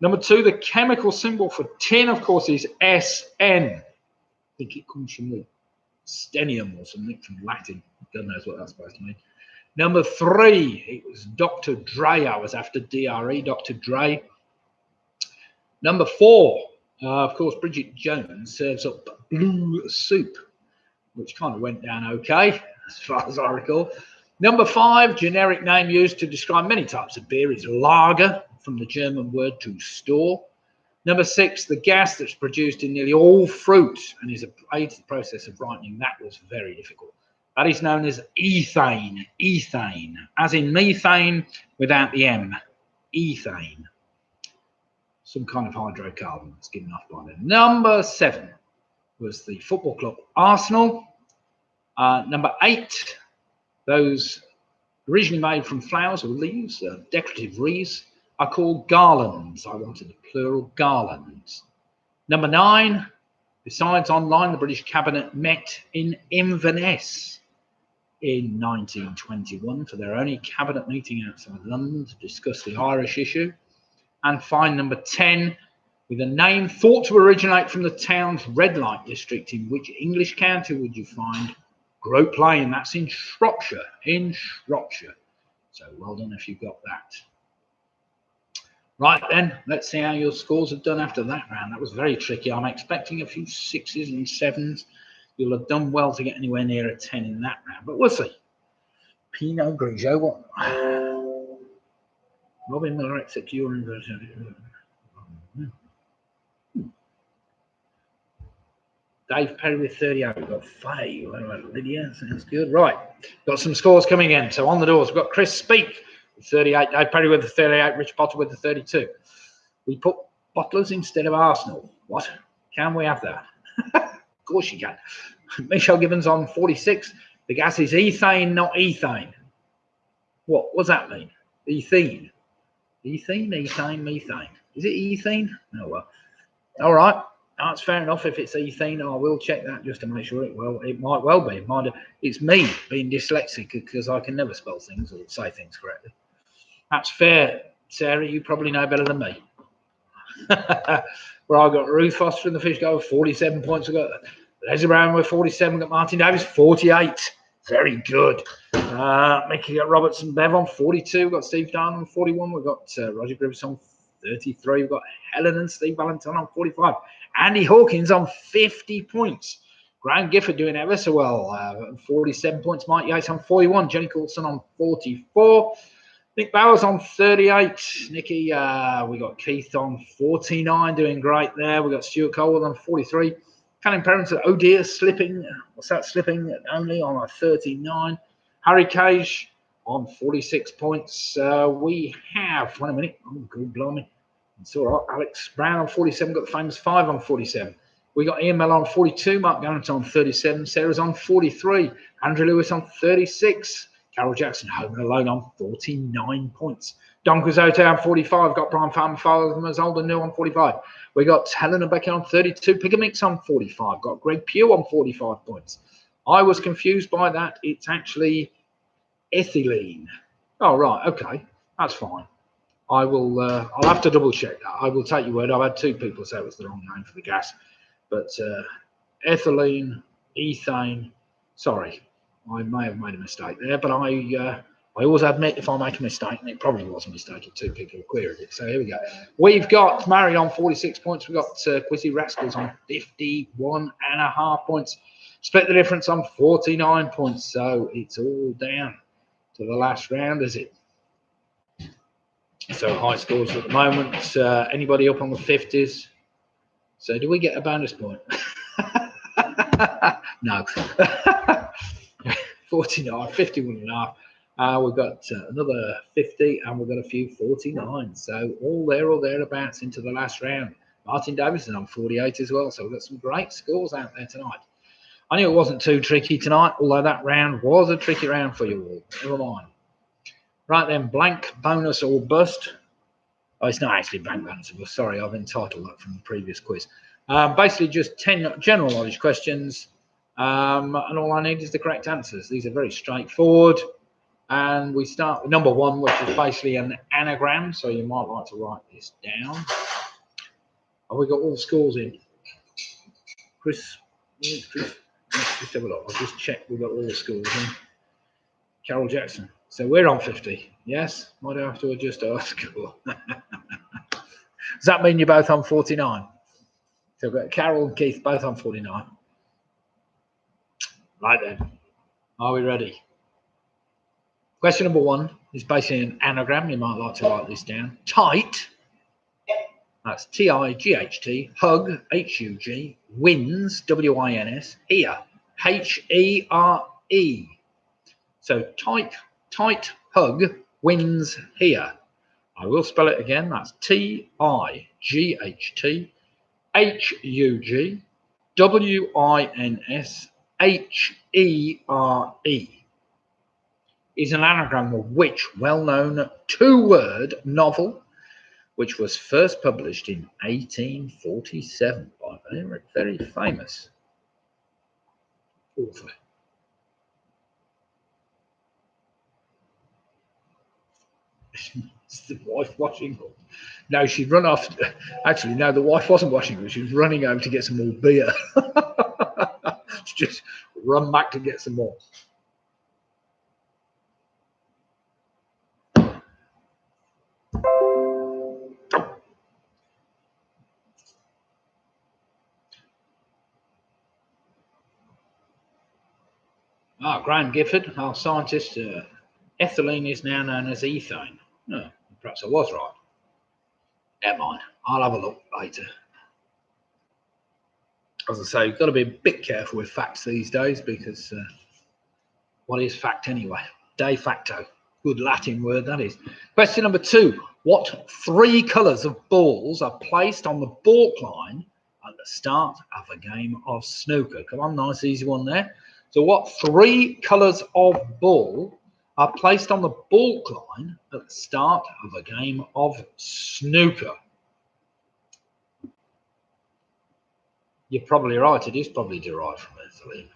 Number 2, the chemical symbol for tin, of course, is SN. I think it comes from the stenium or something from Latin. God knows what that's supposed to mean. Number 3, it was Dr. Dre. I was after DRE, Dr. Dre. Number 4, of course, Bridget Jones serves up blue soup, which kind of went down okay, as far as I recall. Number 5, generic name used to describe many types of beer is lager, from the German word to store. Number 6, the gas that's produced in nearly all fruit and is aids the process of ripening. That was very difficult. That is known as ethane. Ethane, as in methane without the M. Ethane. Some kind of hydrocarbon that's given off by them. Number 7 was the football club Arsenal. Number 8, those originally made from flowers or leaves, decorative wreaths, are called garlands. I wanted the plural, garlands. Number 9, besides online, the British Cabinet met in Inverness in 1921 for their only cabinet meeting outside London to discuss the Irish issue. And find number 10, with a name thought to originate from the town's red light district. In which English county would you find Grope Lane? That's in Shropshire. In Shropshire. So well done if you've got that. Right then, let's see how your scores have done after that round. That was very tricky. I'm expecting a few 6s and 7s. You'll have done well to get anywhere near a 10 in that round, but we'll see. Pinot Grigio, what? Robin Miller, except you're in. Dave Perry with 38. We've got Faye. Lydia, sounds good. Right, got some scores coming in. So on the doors, we've got Chris Speak with 38. Dave Perry with the 38. Rich Potter with the 32. We put Bottlers instead of Arsenal. What? Can we have that? Of course you can. Michelle Gibbons on 46. The gas is ethane, not ethane. What's that mean? Ethene. Ethene, ethane, methane. Is it ethene? Oh, well. All right. That's fair enough. If it's ethene, I will check that just to make sure it might well be. It's me being dyslexic because I can never spell things or say things correctly. That's fair, Sarah. You probably know better than me. Where I got Ruth Foster in the fish goal, 47 points. I got Leslie Brown with 47. Got Martin Davis, 48. Very good. Mickey got Robertson Bev on 42. We've got Steve Darn on 41. We've got Roger Griffiths on 33. We've got Helen and Steve Valentine on 45. Andy Hawkins on 50 points. Graham Gifford doing ever so well. 47 points. Mike Yates on 41. Jenny Coulson on 44. Nick Bowers on 38. Nicky, we got Keith on 49, doing great there. We got Stuart Colwell on 43. Cannon Parents, oh dear, slipping. What's that? Slipping only on a 39. Harry Cage on 46 points. We have, wait a minute. Oh, good blimey. It's all right. Alex Brown on 47. Got the famous 5 on 47. We got Ian Mell on 42. Mark Garrett on 37. Sarah's on 43. Andrew Lewis on 36. Carol Jackson home and alone on 49 points. Don Quixote on 45. Got Brian Farmer, Farmer's Old and New on 45. We got Helen and Becky on 32. Pigamix on 45. Got Greg Pugh on 45 points. I was confused by that. It's actually ethylene. Oh, right. Okay. That's fine. I will. I'll have to double check that. I will take your word. I've had 2 people say it was the wrong name for the gas. But ethylene, ethane. Sorry. I may have made a mistake there, but I always admit if I make a mistake, and it probably was a mistake if 2 people queried it. So here we go. We've got Mary on 46 points. We've got Quizzy Rascals on 51.5 points. Split the difference on 49 points. So it's all down to the last round, is it? So high scores at the moment. Anybody up on the 50s? So do we get a bonus point? No. 49, 51.5. We've got another 50 and we've got a few 49. So all there or thereabouts into the last round. Martin Davison on 48 as well. So we've got some great scores out there tonight. I knew it wasn't too tricky tonight, although that round was a tricky round for you all. Never mind. Right then, blank, bonus or bust. Oh, it's not actually blank, bonus or bust. Sorry, I've entitled that from the previous quiz. Basically just 10 general knowledge questions. And all I need is the correct answers. These are very straightforward. And we start with number 1, which is basically an anagram. So you might like to write this down. Have we got all the scores in? Chris, let's just have a look. I'll just check we've got all the scores in. Carol Jackson. So we're on 50. Yes? Might have to adjust our score. Does that mean you're both on 49? So we've got Carol and Keith both on 49. Right then, are we ready? Question number 1 is basically an anagram. You might like to write this down. Tight, that's T-I-G-H-T, hug, H-U-G, wins, W-I-N-S, here, H-E-R, E. So tight hug wins here. I will spell it again. That's TIGHTHUGWINSHERE. Is an anagram of which well-known two-word novel, which was first published in 1847 by a very, very famous author. Is the wife washing up? No, she'd run off. Actually, no, the wife wasn't washing up. She was running home to get some more beer. She just run back to get some more. Graham Gifford, our scientist, ethylene is now known as ethane. Oh, perhaps I was right. Never mind. I'll have a look later. As I say, you've got to be a bit careful with facts these days because what is fact anyway? De facto. Good Latin word, that is. Question number 2. What 3 colours of balls are placed on the baulk line at the start of a game of snooker? Come on, nice easy one there. So what 3 colours of ball are placed on the baulk line at the start of a game of snooker? You're probably right. It is probably derived from ethylene.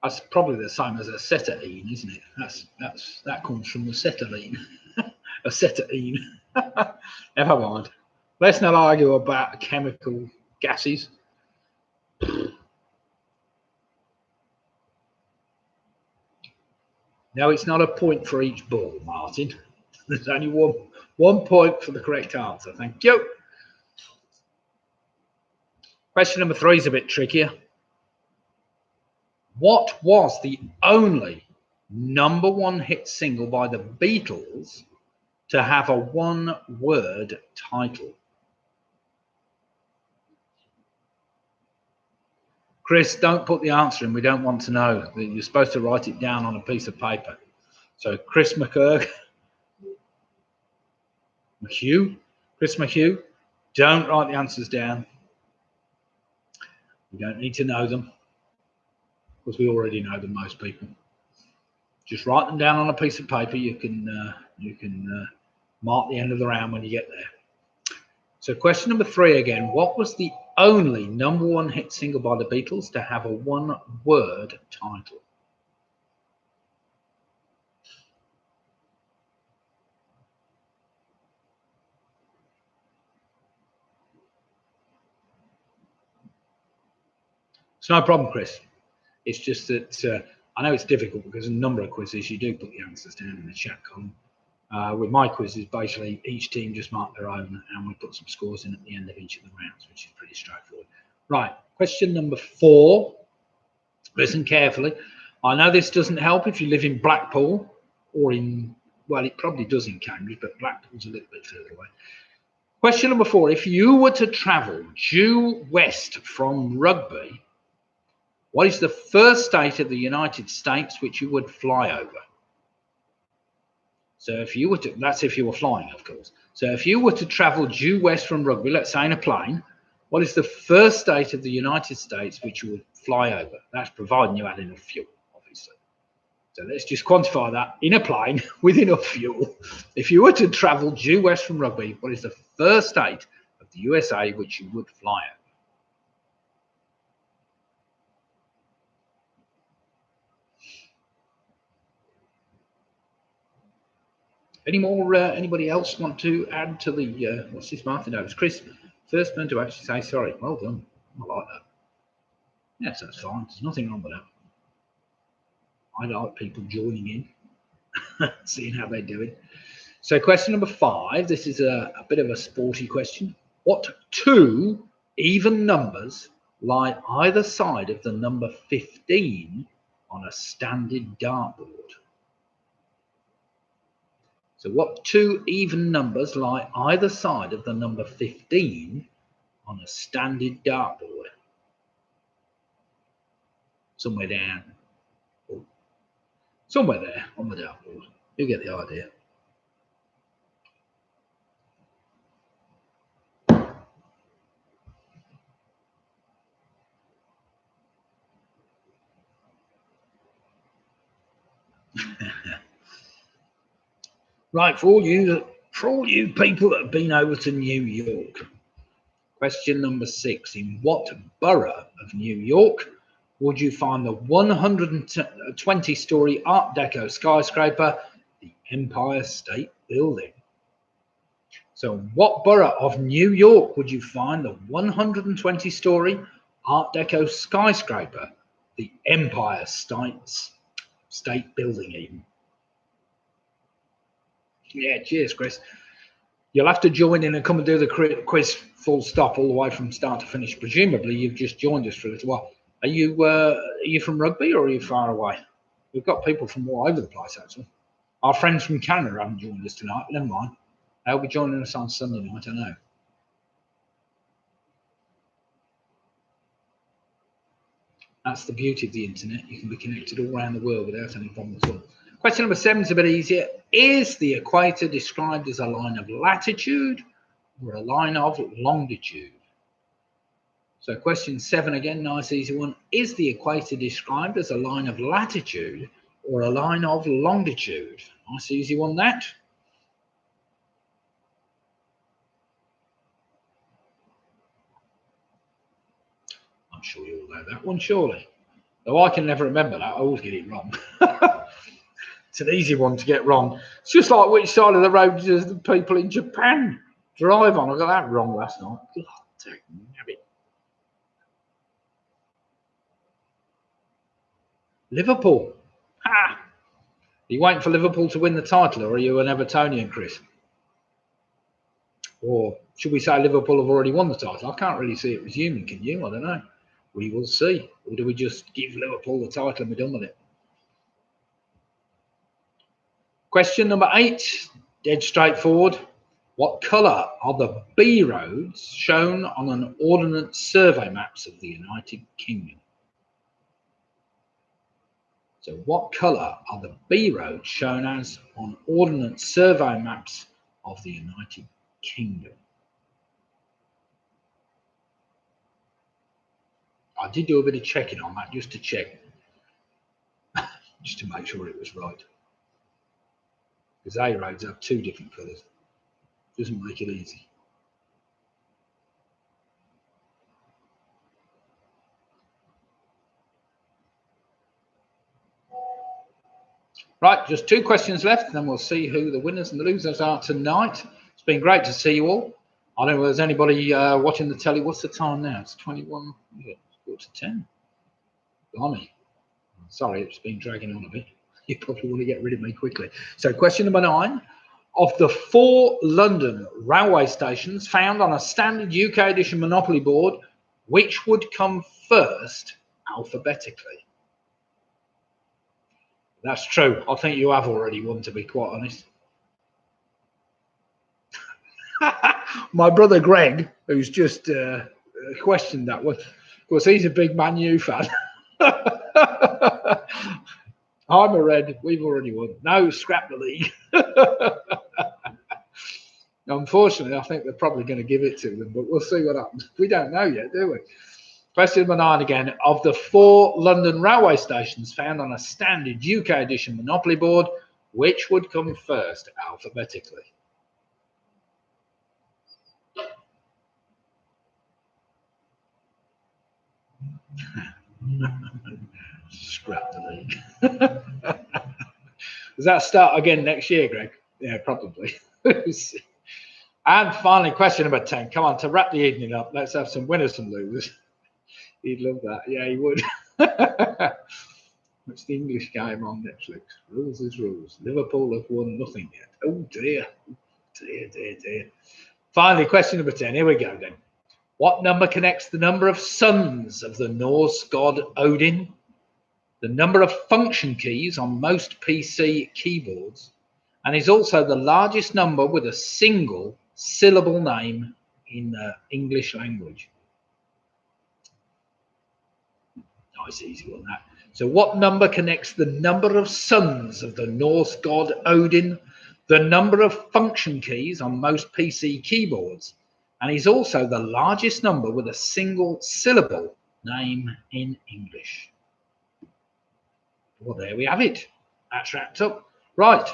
That's probably the same as acetylene, isn't it? That comes from acetylene. Acetylene. Never mind. Let's not argue about chemical gases. No, it's not a point for each ball, Martin. There's only one point for the correct answer. Thank you. Question number 3 is a bit trickier. What was the only #1 hit single by the Beatles to have a one-word title? Chris, don't put the answer in. We don't want to know. You're supposed to write it down on a piece of paper. So Chris McHugh, don't write the answers down. You don't need to know them because we already know them, most people. Just write them down on a piece of paper. You can mark the end of the round when you get there. So question number 3 again. What was the only #1 hit single by the Beatles to have a one-word title? It's no problem, Chris. It's just that I know it's difficult because a number of quizzes you do put the answers down in the chat column. With my quizzes, basically each team just mark their own and we put some scores in at the end of each of the rounds, which is pretty straightforward. Right, question number 4. Listen carefully. I know this doesn't help if you live in Blackpool or in, well, it probably does in Cambridge, but Blackpool's a little bit further away. Question number 4. If you were to travel due west from Rugby, what is the first state of the United States which you would fly over? So if you were to, that's if you were flying, of course. So if you were to travel due west from Rugby, let's say in a plane, what is the first state of the United States which you would fly over? That's providing you had enough fuel, obviously. So let's just quantify that in a plane with enough fuel. If you were to travel due west from Rugby, what is the first state of the USA which you would fly over? Any more? Anybody else want to add to the? What's this, Martin? No, it's Chris. First man to actually say sorry. Well done. I like that. Yes, that's fine. There's nothing wrong with that. I like people joining in, seeing how they do it. So, question number 5. This is a bit of a sporty question. What 2 even numbers lie either side of the number 15 on a standard dartboard? So what two even numbers lie either side of the number 15 on a standard dartboard? Somewhere down. Oh, somewhere there on the dartboard. You get the idea. Right, for all you people that have been over to New York, question number 6. In what borough of New York would you find the 120-story Art Deco skyscraper, the Empire State Building? So what borough of New York would you find the 120-story Art Deco skyscraper, the Empire State Building even? Yeah, cheers, Chris. You'll have to join in and come and do the quiz full stop all the way from start to finish. Presumably, you've just joined us for a little while. Are you from Rugby or are you far away? We've got people from all over the place, actually. Our friends from Canada haven't joined us tonight, but never mind. They'll be joining us on Sunday night, I know. That's the beauty of the internet. You can be connected all around the world without any problem at all. Question number 7 is a bit easier. Is the equator described as a line of latitude or a line of longitude? So question 7 again, nice easy one. Is the equator described as a line of latitude or a line of longitude? Nice easy one, that. I'm sure you all know that one, surely. Though I can never remember that, I always get it wrong. It's an easy one to get wrong. It's just like which side of the road does the people in Japan drive on. I got that wrong last night. God, damn it. Liverpool. Ha! Are you waiting for Liverpool to win the title, or are you an Evertonian, Chris? Or should we say Liverpool have already won the title? I can't really see it resuming, can you? I don't know. We will see. Or do we just give Liverpool the title and we're done with it? Question number 8, dead straightforward. What colour are the B roads shown on an ordnance survey maps of the United Kingdom? So what colour are the B roads shown as on ordnance survey maps of the United Kingdom? I did do a bit of checking on that just to check, just to make sure it was right. Because A roads have 2 different colours. Doesn't make it easy. Right, just 2 questions left, and then we'll see who the winners and the losers are tonight. It's been great to see you all. I don't know if there's anybody watching the telly. What's the time now? It's 21, it's 9:45. Blimey. Sorry, it's been dragging on a bit. You probably want to get rid of me quickly. So question number 9. Of the 4 London railway stations found on a standard UK edition Monopoly board, which would come first alphabetically? That's true. I think you have already won, to be quite honest. My brother Greg, who's just questioned that one, of course, he's a big Man U fan. I'm a Red. We've already won. No, scrap the league. Unfortunately, I think they're probably going to give it to them, but we'll see what happens. We don't know yet, do we? Question number 9 again. Of the 4 London railway stations found on a standard UK edition Monopoly board, which would come first alphabetically? Scrap the league. Does that start again next year, Greg? Yeah, probably. And finally, question number 10. Come on, to wrap the evening up, let's have some winners and losers. He'd love that. Yeah, he would. What's the English game on Netflix? Rules is rules. Liverpool have won nothing yet. Oh, dear. Dear. Finally, question number 10. Here we go, then. What number connects the number of sons of the Norse god Odin, the number of function keys on most PC keyboards, and is also the largest number with a single syllable name in the English language. Nice, easy one, that. So what number connects the number of sons of the Norse god Odin, the number of function keys on most PC keyboards, and is also the largest number with a single syllable name in English? Well, there we have it. That's wrapped up. Right.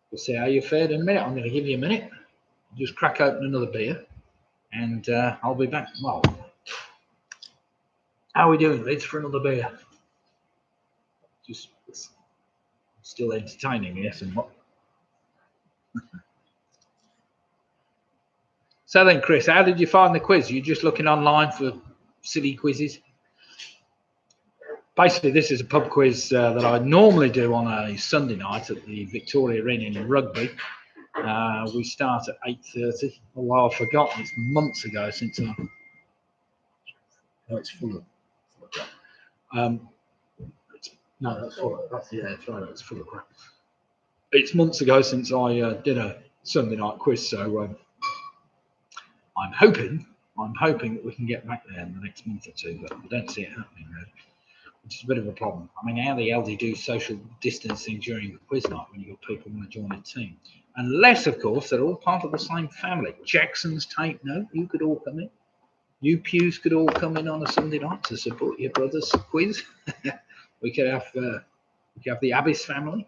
We'll see how you fared in a minute. I'm going to give you a minute. Just crack open another beer, and I'll be back. Well, how are we doing, Liz, for another beer? Just still entertaining, yes, and what? So then, Chris, how did you find the quiz? You're just looking online for silly quizzes? Basically, this is a pub quiz that I normally do on a Sunday night at the Victoria Arena in Rugby. We start at 8:30. Although I've forgotten, it's months ago since I... Oh, it's full of... no, that's full of... That's, yeah, that's right, it's full of crap. It's months ago since I did a Sunday night quiz, so I'm hoping that we can get back there in the next month or two, but I don't see it happening, really. Which is a bit of a problem. I mean, how the hell do you do social distancing during the quiz night when you've got people want to join a team? Unless, of course, they're all part of the same family. Jackson's Tape Note, you could all come in. You Pews could all come in on a Sunday night to support your brother's quiz. we could have the Abbas family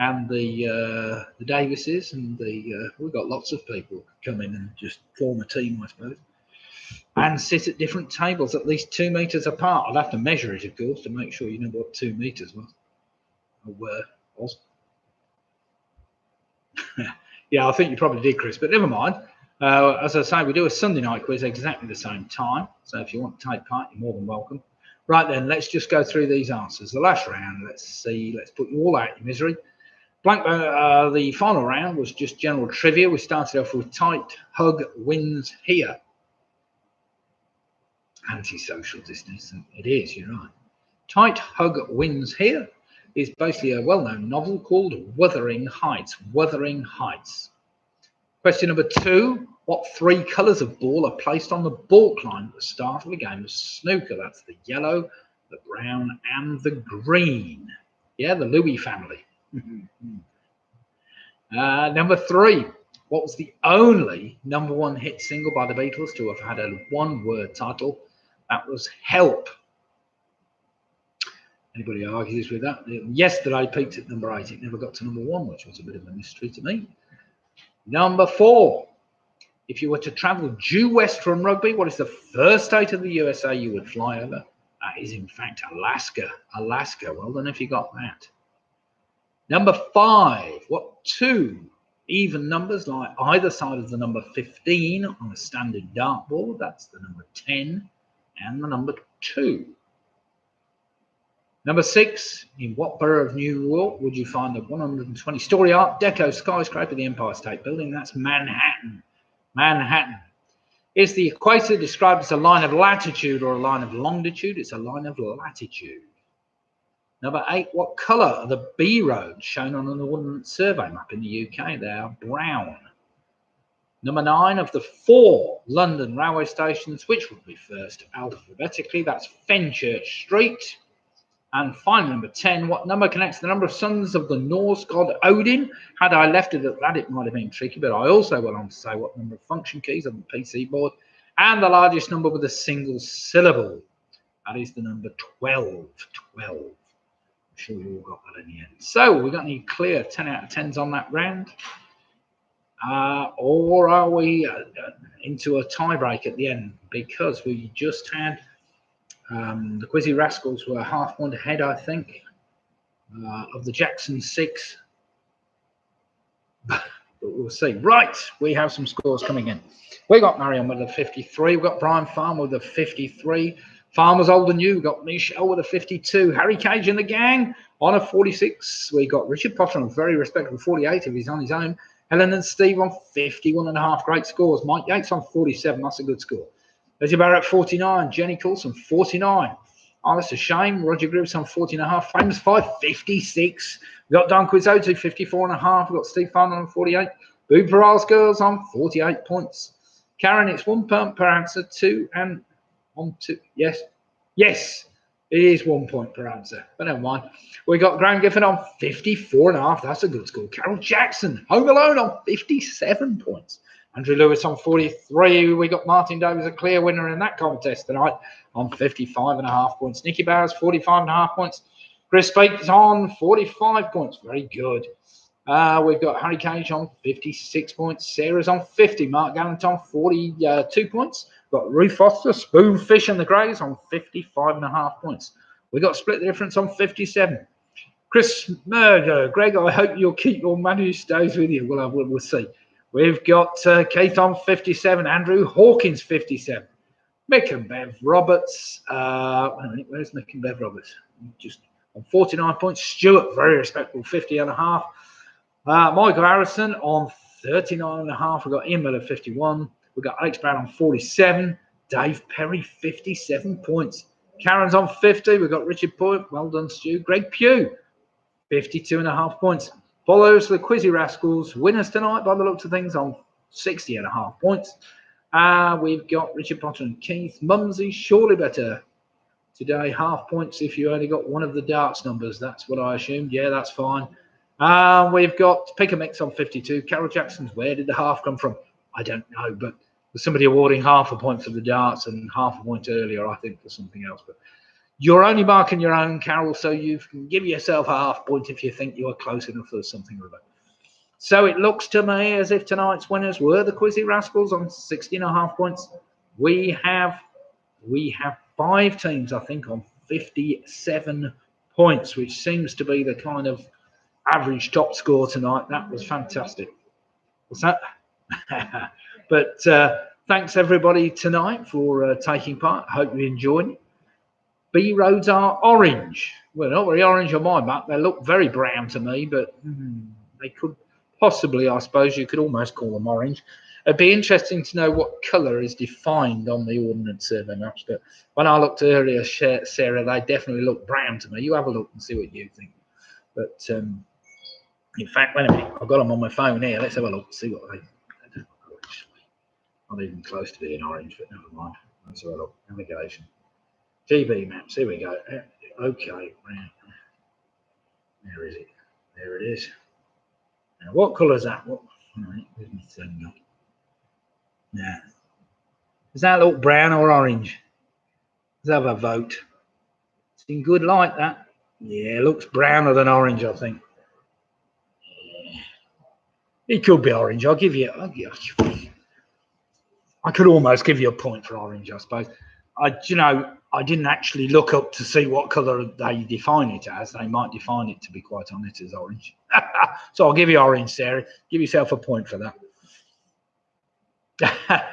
and the Davises, and we've got lots of people come in and just form a team, I suppose. And sit at different tables at least 2 meters apart. I'd have to measure it, of course, to make sure you know what 2 meters was. Yeah, I think you probably did, Chris, but never mind. As I say, we do a Sunday night quiz exactly the same time. So if you want to take part, you're more than welcome. Right then, let's just go through these answers. The last round, let's put you all out of your misery. The final round was just general trivia. We started off with tight hug wins here. Anti-social distancing, it is, you're right. Tight hug wins here is basically a well-known novel called Wuthering Heights. Wuthering Heights. Question number 2, what 3 colours of ball are placed on the balk line at the start of a game of snooker? That's the yellow, the brown, and the green. Yeah, the Louis family. Number 3, what was the only #1 hit single by the Beatles to have had a one-word title? That was Help. Anybody argues with that? Yesterday peaked at number 8. It never got to number 1, which was a bit of a mystery to me. Number 4. If you were to travel due west from Rugby, what is the first state of the USA you would fly over? That is, in fact, Alaska. Alaska. Well done if you got that. Number 5. What 2 even numbers lie either side of the number 15 on a standard dartboard? That's the number 10 and the number 2. Number 6, in what borough of New York would you find the 120-story Art Deco skyscraper, the Empire State Building? That's Manhattan. Manhattan. Is the equator described as a line of latitude or a line of longitude? It's a line of latitude. Number 8, what colour are the B roads shown on an Ordnance Survey map in the UK? They are brown. Number 9, of the 4 London railway stations, which would be first alphabetically? That's Fenchurch Street. And finally, number 10, what number connects the number of sons of the Norse god Odin? Had I left it at that, it might have been tricky, but I also went on to say what number of function keys on the PC board, and the largest number with a single syllable. That is the number 12. 12. I'm sure you all got that in the end. So, we got any clear 10 out of 10s on that round? Or are we into a tiebreak at the end? Because we just had the Quizzy Rascals were half point ahead, I think, of the Jackson 6. But we'll see. Right, we have some scores coming in. We got Marion with a 53. We've got Brian Farmer with a 53. Farmer's older than you. We've got Michelle with a 52. Harry Cage and the gang on a 46. We got Richard Potter on a very respectable 48 if he's on his own. Helen and Steve on 51.5. Great scores. Mike Yates on 47. That's a good score. Leslie Barrett 49. Jenny Coulson 49. Oh, that's a shame. Roger Gribbs on 40.5. Famous 556. We've got Don Quizzoto 54.5. We've got Steve Farnham on 48. Boo Peral's Girls on 48 points. Karen, it's 1 point per answer. 2 and 1, 2. Yes. Yes. It is 1 point per answer, but never mind. We got Graham Gifford on 54.5. That's a good score. Carol Jackson, Home Alone on 57 points. Andrew Lewis on 43. We got Martin Davis, a clear winner in that contest tonight, on 55.5 points. Nicky Bowers, 45.5 points. Chris Speaks on 45 points. Very good. We've got Harry Cage on 56 points. Sarah's on 50. Mark Gallant on 42 points. We've got Ruth Foster, Spoonfish and the Greys on 55.5 points. We got Split the Difference on 57. Chris Merger, Greg, I hope you'll keep your money stays with you. We'll see. We've got Keith on 57. Andrew Hawkins, 57. Mick and Bev Roberts. Wait a minute, where's Mick and Bev Roberts? Just on 49 points. Stuart, very respectable, 50.5. Michael Harrison on 39.5. We've got Ian Miller, 51. We've got Alex Brown on 47. Dave Perry, 57 points. Karen's on 50. We've got Richard Point. Well done, Stu. Greg Pugh, 52.5 points. Follows the Quizzy Rascals. Winners tonight, by the looks of things, on 60.5 points. We've got Richard Potter and Keith. Mumsy, surely better today. Half points if you only got one of the darts numbers. That's what I assumed. Yeah, that's fine. We've got Pick a Mix on 52. Carol Jackson's, where did the half come from? I don't know, but there's somebody awarding half a point for the darts and half a point earlier, I think, for something else. But you're only marking your own, Carol, so you can give yourself a half point if you think you are close enough or something or other. So it looks to me as if tonight's winners were the Quizzy Rascals on 60.5 points. We have 5 teams, I think, on 57 points, which seems to be the kind of average top score tonight. That was fantastic. What's that? But thanks everybody tonight for taking part. Hope you enjoyed it. B roads are orange. Well, not very orange on my map. They look very brown to me, but they could possibly, I suppose you could almost call them orange. It'd be interesting to know what colour is defined on the Ordnance Survey maps. But when I looked earlier, Sarah, they definitely look brown to me. You have a look and see what you think. But in fact, wait a minute. I've got them on my phone here. Let's have a look and see what they. Not even close to being orange, but never mind. Let's have a look. Navigation. GB maps. Here we go. Okay. Where is it? There it is. Now, what colour is that? What? Where's my thing? Yeah. Does that look brown or orange? Let's have a vote. It's in good light, that. Yeah, it looks browner than orange, I think. Yeah. It could be orange. I could almost give you a point for orange, I suppose. I didn't actually look up to see what colour they define it as. They might define it, to be quite honest, as orange. So I'll give you orange, Sarah. Give yourself a point for that.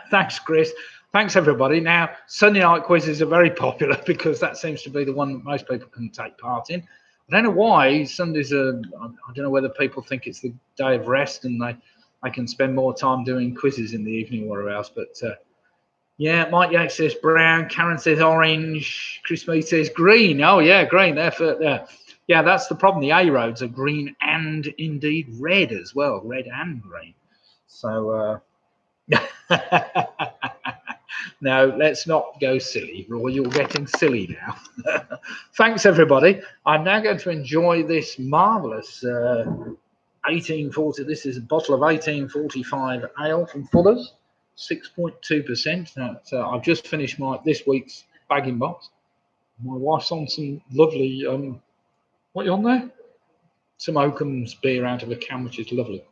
Thanks, Chris. Thanks, everybody. Now, Sunday night quizzes are very popular because that seems to be the one that most people can take part in. I don't know why Sundays are. I don't know whether people think it's the day of rest and they can spend more time doing quizzes in the evening or else. But yeah, Mike Yates says brown. Karen says orange. Chris Mead says green. Oh yeah, green. There. Yeah, that's the problem. The A roads are green and indeed red as well. Red and green. So no, let's not go silly, Roy. You're getting silly now. Thanks, everybody. I'm now going to enjoy this marvellous 1840. This is a bottle of 1845 ale from Fuller's, 6.2%. I've just finished this week's bagging box. My wife's on some lovely. What are you on there? Some Oakham's beer out of a can, which is lovely.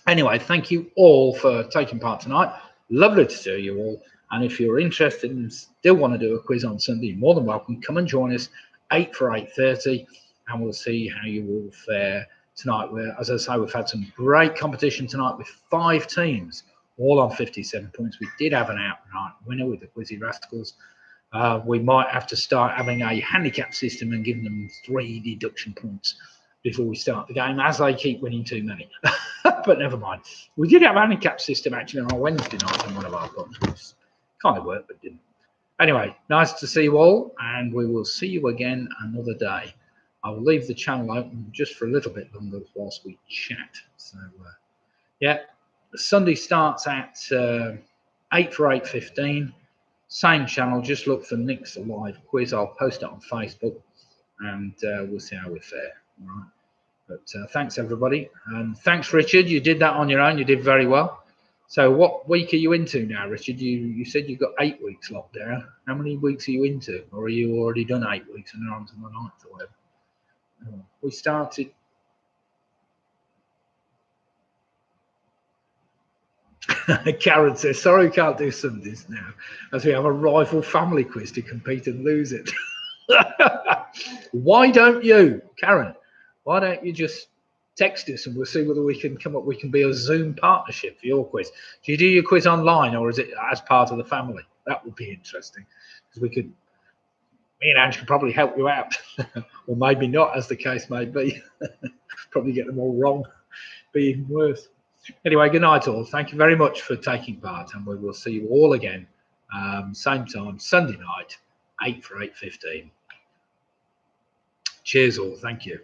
Anyway, thank you all for taking part tonight. Lovely to see you all. And if you're interested and still want to do a quiz on Sunday, you're more than welcome. Come and join us 8 for 8:30, and we'll see how you all fare tonight. As I say, we've had some great competition tonight with 5 teams, all on 57 points. We did have an outright winner with the Quizzy Rascals. We might have to start having a handicap system and giving them 3 deduction points before we start the game, as they keep winning too many. But never mind. We did have a handicap system actually on our Wednesday night in one of our pubs, which kind of worked, but didn't. Anyway, nice to see you all, and we will see you again another day. I will leave the channel open just for a little bit longer whilst we chat. So, yeah, Sunday starts at 8 for 8:15. Same channel, just look for Nick's live quiz. I'll post it on Facebook, and we'll see how we fare. All right. But thanks, everybody. And thanks, Richard. You did that on your own. You did very well. So what week are you into now, Richard? You said you got 8 weeks locked down. How many weeks are you into? Or are you already done 8 weeks and you're on to the 9th or whatever? We started... Karen says, sorry we can't do Sundays now, as we have a rival family quiz to compete and lose it. Why don't you, Karen, why don't you just text us and we'll see whether we can come up, we can be a Zoom partnership for your quiz. Do you do your quiz online or is it as part of the family? That would be interesting, because we could, me and Ange could probably help you out. Or maybe not, as the case may be. Probably get them all wrong, be even worse. Anyway, good night all. Thank you very much for taking part, and we will see you all again same time, Sunday night, 8 for 8:15. Cheers all. Thank you.